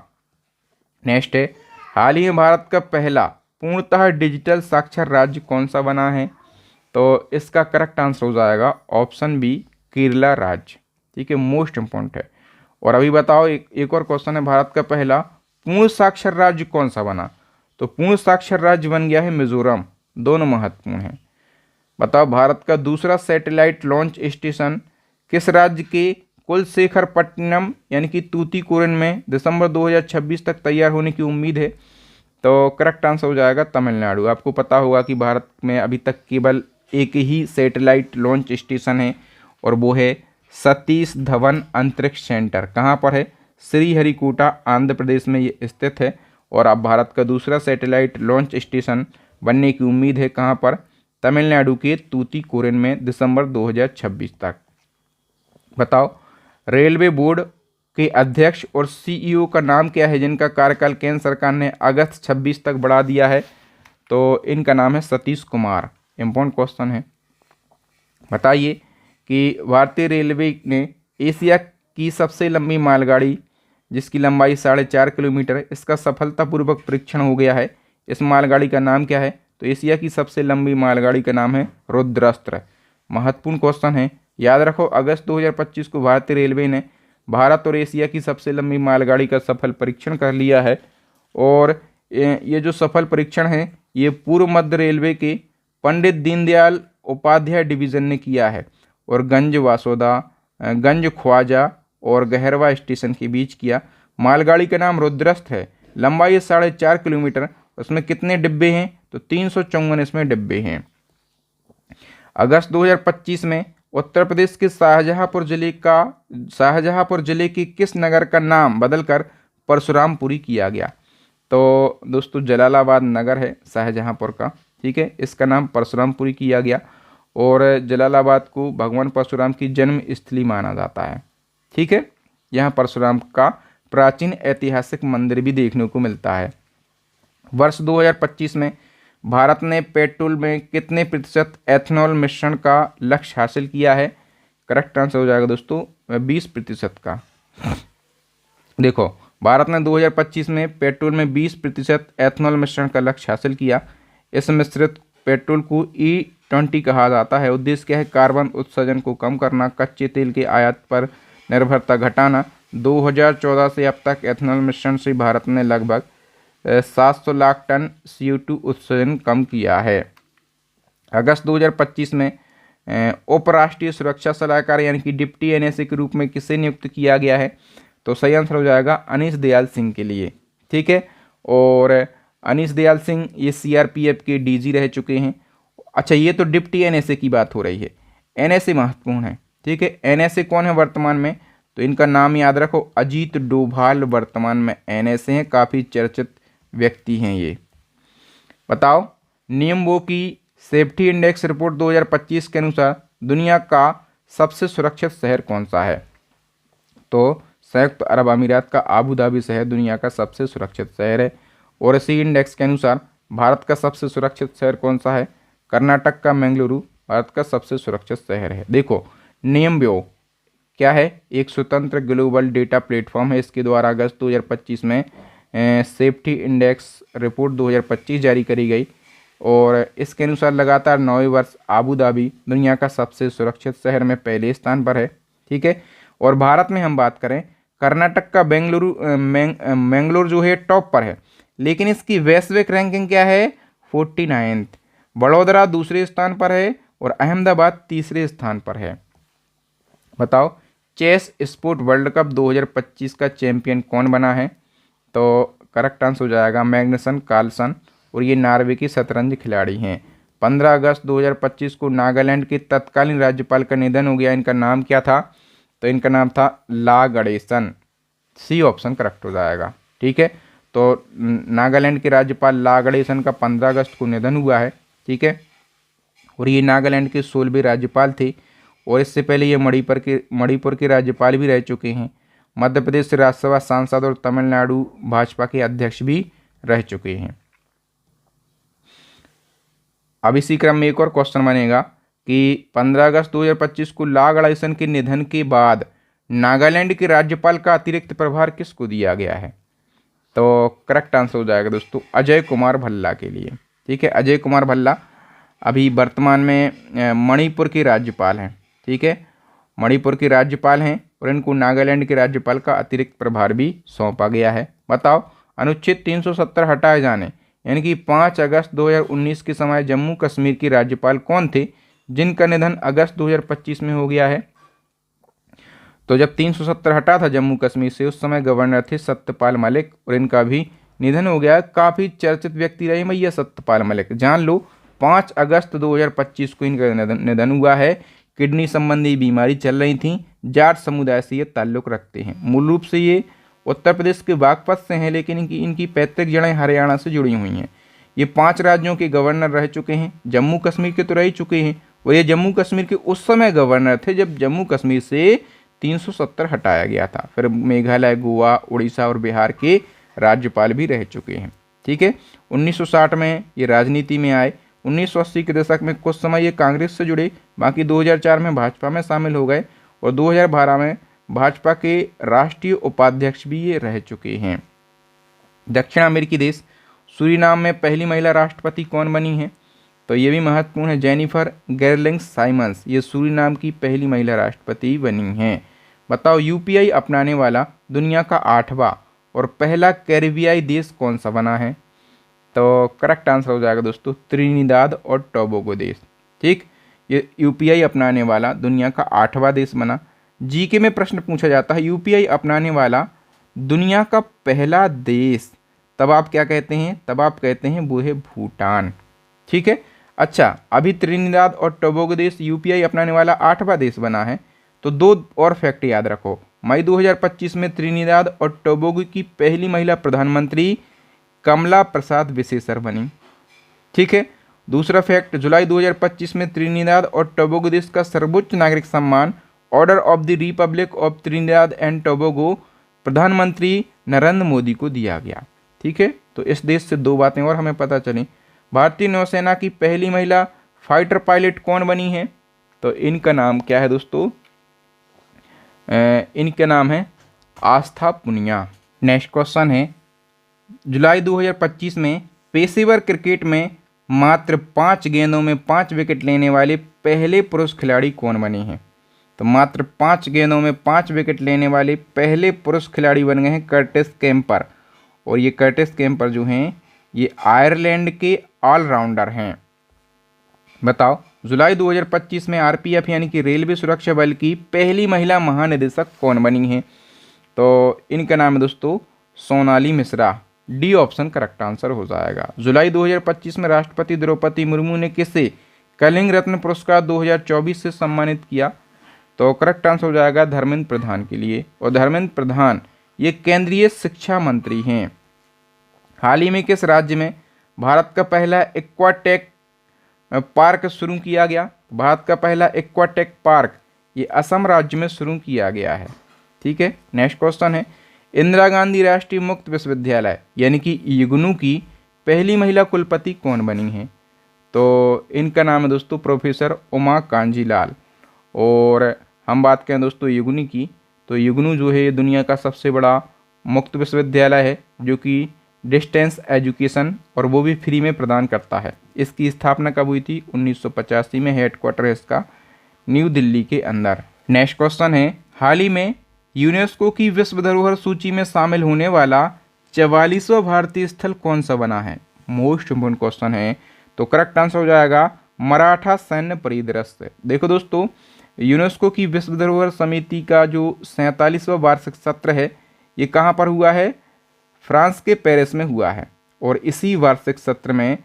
नेक्स्ट है, हाल ही में भारत का पहला पूर्णतः डिजिटल साक्षर राज्य कौन सा बना है? तो इसका करेक्ट आंसर हो जाएगा ऑप्शन बी, केरला राज्य। ठीक है, मोस्ट इंपॉर्टेंट है। और अभी बताओ एक और क्वेश्चन है, भारत का पहला पूर्ण साक्षर राज्य कौन सा बना? तो पूर्ण साक्षर राज्य बन गया है मिजोरम। दोनों महत्वपूर्ण हैं। बताओ भारत का दूसरा सैटेलाइट लॉन्च स्टेशन किस राज्य के कुलशेखरपट्टनम यानी कि तूतीकोरिन में दिसंबर 2026 तक तैयार होने की उम्मीद है? तो करेक्ट आंसर हो जाएगा तमिलनाडु। आपको पता होगा कि भारत में अभी तक केवल एक ही सैटेलाइट लॉन्च स्टेशन है और वो है सतीश धवन अंतरिक्ष सेंटर। कहाँ पर है? श्रीहरिकोटा आंध्र प्रदेश में ये स्थित है। और अब भारत का दूसरा सैटेलाइट लॉन्च स्टेशन बनने की उम्मीद है कहाँ पर? तमिलनाडु के तूतीकोरिन में दिसंबर 2026 तक। बताओ रेलवे बोर्ड के अध्यक्ष और सीईओ का नाम क्या है जिनका कार्यकाल केंद्र सरकार ने अगस्त 26 तक बढ़ा दिया है? तो इनका नाम है सतीश कुमार। इम्पोर्टेंट क्वेश्चन है। बताइए कि भारतीय रेलवे ने एशिया की सबसे लंबी मालगाड़ी जिसकी लंबाई 4.5 किलोमीटर है, इसका सफलतापूर्वक परीक्षण हो गया है। इस मालगाड़ी का नाम क्या है? तो एशिया की सबसे लंबी मालगाड़ी का नाम है रुद्रास्त्र। महत्वपूर्ण क्वेश्चन है, याद रखो। अगस्त 2025 को भारतीय रेलवे ने भारत और एशिया की सबसे लंबी मालगाड़ी का सफल परीक्षण कर लिया है। और ये जो सफल परीक्षण है ये पूर्व मध्य रेलवे के पंडित दीनदयाल उपाध्याय डिवीज़न ने किया है और गंज वासोदा, गंज ख्वाजा और गहरवा स्टेशन के बीच किया। मालगाड़ी का नाम रुद्रस्थ है। लंबाई 4.5 किलोमीटर। उसमें कितने डिब्बे हैं? तो 354 इसमें डिब्बे हैं। अगस्त 2025 में उत्तर प्रदेश के शाहजहांपुर जिले के किस नगर का नाम बदलकर परशुरामपुरी किया गया? तो दोस्तों जलालाबाद नगर है शाहजहांपुर का। ठीक है, इसका नाम परशुरामपुरी किया गया और जलालाबाद को भगवान परशुराम की जन्म स्थली माना जाता है। ठीक है, यहाँ परशुराम का प्राचीन ऐतिहासिक मंदिर भी देखने को मिलता है। वर्ष 2025 में भारत ने पेट्रोल में कितने प्रतिशत एथेनॉल मिश्रण का लक्ष्य हासिल किया है? करेक्ट आंसर हो जाएगा दोस्तों 20% का। देखो भारत ने 2025 में पेट्रोल में 20% एथेनॉल मिश्रण का लक्ष्य हासिल किया। इस मिश्रित पेट्रोल को E20 कहा जाता है। उद्देश्य क्या है? कार्बन उत्सर्जन को कम करना, कच्चे तेल के आयात पर निर्भरता घटाना। 2014 से अब तक एथेनॉल मिश्रण से भारत ने लगभग 700 लाख टन CO2 उत्सर्जन कम किया है। अगस्त 2025 में उपराष्ट्रीय सुरक्षा सलाहकार यानी कि डिप्टी NSA के रूप में किसे नियुक्त किया गया है? तो सही आंसर हो जाएगा अनीश दयाल सिंह के लिए। ठीक है, और अनीश दयाल सिंह ये CRPF के DG रह चुके हैं। अच्छा, ये तो डिप्टी NSA की बात हो रही है। NSA महत्वपूर्ण है। ठीक है, NSA कौन है वर्तमान में? तो इनका नाम याद रखो, अजीत डोभाल वर्तमान में NSA हैं। काफ़ी चर्चित व्यक्ति हैं ये। बताओ नियमों की सेफ्टी इंडेक्स रिपोर्ट 2025 के अनुसार दुनिया का सबसे सुरक्षित शहर कौन सा है? तो संयुक्त अरब अमीरात का आबू धाबी शहर दुनिया का सबसे सुरक्षित शहर है। और इसी इंडेक्स के अनुसार भारत का सबसे सुरक्षित शहर कौन सा है? कर्नाटक का बेंगलुरु भारत का सबसे सुरक्षित शहर है। देखो, नियमब्यो क्या है? एक स्वतंत्र ग्लोबल डेटा प्लेटफॉर्म है। इसके द्वारा अगस्त 2025 में सेफ्टी इंडेक्स रिपोर्ट 2025 जारी करी गई और इसके अनुसार लगातार 9वें वर्ष आबू धाबी दुनिया का सबसे सुरक्षित शहर में पहले स्थान पर है। ठीक है। और भारत में हम बात करें, कर्नाटक का बेंगलुरु जो है टॉप पर है, लेकिन इसकी वैश्विक रैंकिंग क्या है? 49। बड़ौदा दूसरे स्थान पर है और अहमदाबाद तीसरे स्थान पर है। बताओ, चेस स्पोर्ट वर्ल्ड कप 2025 का चैंपियन कौन बना है? तो करेक्ट आंसर हो जाएगा मैग्नसन कार्लसन और ये नॉर्वे की शतरंज खिलाड़ी हैं। 15 अगस्त 2025 को नागालैंड के तत्कालीन राज्यपाल का निधन हो गया। इनका नाम क्या था? तो इनका नाम था ला गणेशन। सी ऑप्शन करेक्ट हो जाएगा। ठीक है। तो नागालैंड के राज्यपाल ला गणेशन का 15 अगस्त को निधन हुआ है। ठीक है। और ये नागालैंड के 16वें राज्यपाल थे और इससे पहले ये मणिपुर के राज्यपाल भी रह चुके हैं। मध्य प्रदेश से राज्यसभा सांसद और तमिलनाडु भाजपा के अध्यक्ष भी रह चुके हैं। अब इसी क्रम में एक और क्वेश्चन बनेगा कि 15 अगस्त 2025 को ला गणेशन के निधन के बाद नागालैंड के राज्यपाल का अतिरिक्त प्रभार किसको दिया गया है? तो करेक्ट आंसर हो जाएगा दोस्तों अजय कुमार भल्ला के लिए। ठीक है। अजय कुमार भल्ला अभी वर्तमान में मणिपुर के राज्यपाल हैं। ठीक है। मणिपुर के राज्यपाल हैं और इनको नागालैंड के राज्यपाल का अतिरिक्त प्रभार भी सौंपा गया है। बताओ, अनुच्छेद 370 हटाए जाने यानी कि 5 अगस्त 2019 के समय जम्मू कश्मीर के राज्यपाल कौन थे जिनका निधन अगस्त 2025 में हो गया है? तो जब 370 हटा था जम्मू कश्मीर से, उस समय गवर्नर थे सत्यपाल मलिक और इनका भी निधन हो गया। काफ़ी चर्चित व्यक्ति रहे भैया सत्यपाल मलिक, जान लो। 5 अगस्त 2025 को इनका निधन हुआ है। किडनी संबंधी बीमारी चल रही थी। जाट समुदाय से ये ताल्लुक़ रखते हैं। मूल रूप से ये उत्तर प्रदेश के बागपत से हैं, लेकिन इनकी पैतृक जड़ें हरियाणा से जुड़ी हुई हैं। ये 5 राज्यों के गवर्नर रह चुके हैं। जम्मू कश्मीर के तो रह चुके हैं और ये जम्मू कश्मीर के उस समय गवर्नर थे जब जम्मू कश्मीर से 370 हटाया गया था। फिर मेघालय, गोवा, उड़ीसा और बिहार के राज्यपाल भी रह चुके हैं। ठीक है। 1960 में ये राजनीति में आए। 1980 के दशक में कुछ समय ये कांग्रेस से जुड़े, बाकी 2004 में भाजपा में शामिल हो गए और 2012 में भाजपा के राष्ट्रीय उपाध्यक्ष भी ये रह चुके हैं। दक्षिण अमेरिकी देश सूरीनाम में पहली महिला राष्ट्रपति कौन बनी है? तो ये भी महत्वपूर्ण है, जेनिफर गेरलिंग साइमंस ये सूरीनाम की पहली महिला राष्ट्रपति बनी हैं। बताओ, यूपीआई अपनाने वाला दुनिया का 8वां और पहला कैरिबियाई देश कौन सा बना है? तो करेक्ट आंसर हो जाएगा दोस्तों त्रिनिदाद और टोबैगो देश। ठीक, ये यूपीआई अपनाने वाला दुनिया का 8वां देश बना। जीके में प्रश्न पूछा जाता है यूपीआई अपनाने वाला दुनिया का पहला देश, तब आप क्या कहते हैं? तब आप कहते हैं वो है भूटान। ठीक है। अच्छा, अभी त्रिनिदाद और टोबैगो देश यूपीआई अपनाने वाला 8वां देश बना है। तो 2 और फैक्ट याद रखो। मई 2025 में त्रिनिदाद और टोबैगो की पहली महिला प्रधानमंत्री कमला प्रसाद विशेषर बनी। ठीक है। दूसरा फैक्ट, जुलाई 2025 में त्रिनिदाद और टोबैगो देश का सर्वोच्च नागरिक सम्मान order of the Republic of Trinidad and Tobago प्रधानमंत्री नरेंद्र मोदी को दिया गया। ठीक है। तो इस देश से 2 बातें और हमें पता चली। भारतीय नौसेना की पहली महिला फाइटर पायलट कौन बनी है? तो इनका नाम क्या है दोस्तों? इनका नाम है आस्था पुनिया। नेक्स्ट क्वेश्चन है, जुलाई 2025 में पेशेवर क्रिकेट में मात्र 5 गेंदों में 5 विकेट लेने वाले पहले पुरुष खिलाड़ी कौन बने हैं? तो मात्र 5 गेंदों में 5 विकेट लेने वाले पहले पुरुष खिलाड़ी बन गए हैं कर्टिस केम्पर। और ये कर्टिस केम्पर जो हैं ये आयरलैंड के ऑलराउंडर हैं। बताओ, जुलाई 2025 में आरपीएफ यानी कि रेलवे सुरक्षा बल की पहली महिला महानिदेशक कौन बनी है? तो इनका नाम है दोस्तों Sonali Mishra. D option correct answer हो जाएगा। जुलाई 2025 में राष्ट्रपति द्रौपदी मुर्मू ने किसे कलिंग रत्न पुरस्कार 2024 से सम्मानित किया? तो करेक्ट आंसर हो जाएगा धर्मेंद्र प्रधान के लिए। और धर्मेंद्र प्रधान ये केंद्रीय शिक्षा मंत्री हैं। हाल ही में किस राज्य में भारत का पहला एक्वाटेक पार्क शुरू किया गया? भारत का पहला एक्वाटेक पार्क ये असम राज्य में शुरू किया गया है। ठीक है, नेक्स्ट क्वेश्चन है, इंदिरा गांधी राष्ट्रीय मुक्त विश्वविद्यालय यानी कि इग्नू की पहली महिला कुलपति कौन बनी है? तो इनका नाम है दोस्तों प्रोफेसर उमा कांजी लाल। और हम बात करें दोस्तों इग्नू की, तो इग्नू जो है ये दुनिया का सबसे बड़ा मुक्त विश्वविद्यालय है जो कि डिस्टेंस एजुकेशन और वो भी फ्री में प्रदान करता है। इसकी स्थापना कब हुई थी? 1985 में। हेडक्वार्टर है इसका न्यू दिल्ली के अंदर। नेक्स्ट क्वेश्चन है, हाल ही में यूनेस्को की विश्व धरोहर सूची में शामिल होने वाला 44वां भारतीय स्थल कौन सा बना है? मोस्ट इम्पोर्टेंट क्वेश्चन है। तो करेक्ट आंसर हो जाएगा मराठा सैन्य परिदृश्य। देखो दोस्तों, यूनेस्को की विश्व धरोहर समिति का जो 47वां वार्षिक सत्र है ये कहाँ पर हुआ है? फ्रांस के पेरिस में हुआ है। और इसी वार्षिक सत्र में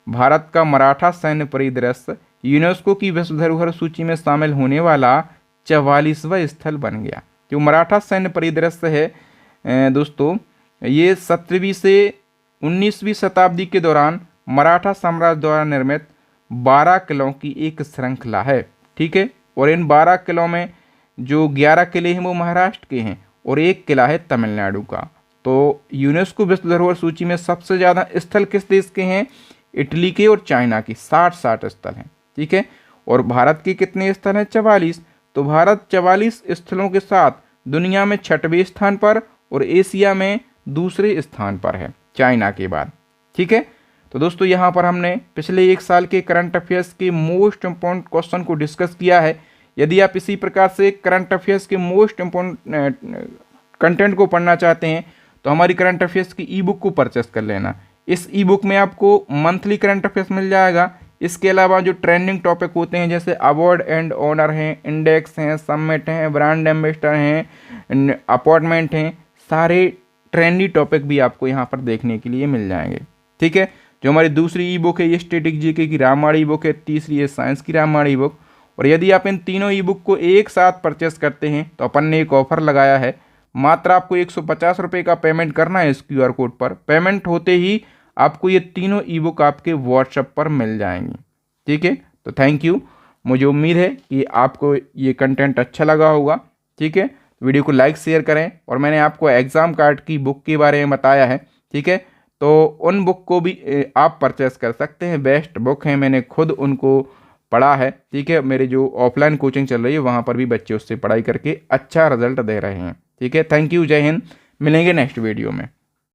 भारत का मराठा सैन्य परिदृश्य यूनेस्को की विश्व धरोहर सूची में शामिल होने वाला 44वां स्थल बन गया। जो मराठा सैन्य परिदृश्य है दोस्तों, ये 17वीं से 19वीं शताब्दी के दौरान मराठा साम्राज्य द्वारा निर्मित 12 किलों की एक श्रृंखला है। ठीक है, और इन 12 किलों में जो 11 किले हैं वो महाराष्ट्र के हैं और एक किला है तमिलनाडु का। तो यूनेस्को विश्व धरोहर सूची में सबसे ज़्यादा स्थल किस देश के हैं? इटली के और चाइना के 60 स्थल हैं। ठीक है, और भारत के कितने स्थल हैं? 44। तो भारत 44 स्थलों के साथ दुनिया में 6वें स्थान पर और एशिया में दूसरे स्थान पर है चाइना के बाद। ठीक है, तो दोस्तों यहाँ पर हमने पिछले एक साल के करंट अफेयर्स के मोस्ट इम्पोर्टेंट क्वेश्चन को डिस्कस किया है। यदि आप इसी प्रकार से करंट अफेयर्स के मोस्ट इम्पोर्टेंट कंटेंट को पढ़ना चाहते हैं तो हमारी करंट अफेयर्स की ई बुक को परचेस कर लेना। इस ई बुक में आपको मंथली करंट अफेयर्स मिल जाएगा। इसके अलावा जो ट्रेंडिंग टॉपिक होते हैं जैसे अवार्ड एंड ऑनर हैं, इंडेक्स हैं, समिट हैं, ब्रांड एम्बेसडर हैं, अपॉइंटमेंट हैं, सारे ट्रेंडी टॉपिक भी आपको यहाँ पर देखने के लिए मिल जाएंगे। ठीक है, जो हमारी दूसरी ई बुक है ये स्टैटिक जीके की रामायण ई बुक है, तीसरी है साइंस की रामायण ई बुक। और यदि आप इन तीनों ई बुक को एक साथ परचेस करते हैं तो अपन ने एक ऑफर लगाया है। मात्र आपको 150 रुपये का पेमेंट करना है इस QR कोड पर। पेमेंट होते ही आपको ये तीनों ई बुक आपके व्हाट्सएप पर मिल जाएंगी। ठीक है, तो थैंक यू। मुझे उम्मीद है कि आपको ये कंटेंट अच्छा लगा होगा। ठीक है, वीडियो को लाइक शेयर करें। और मैंने आपको एग्ज़ाम कार्ड की बुक के बारे में बताया है। ठीक है, तो उन बुक को भी आप परचेस कर सकते हैं। बेस्ट बुक है, मैंने खुद उनको पढ़ा है। ठीक है, मेरी जो ऑफलाइन कोचिंग चल रही है वहाँ पर भी बच्चे उससे पढ़ाई करके अच्छा रिजल्ट दे रहे हैं। ठीक है, थैंक यू, जय हिंद। मिलेंगे नेक्स्ट वीडियो में।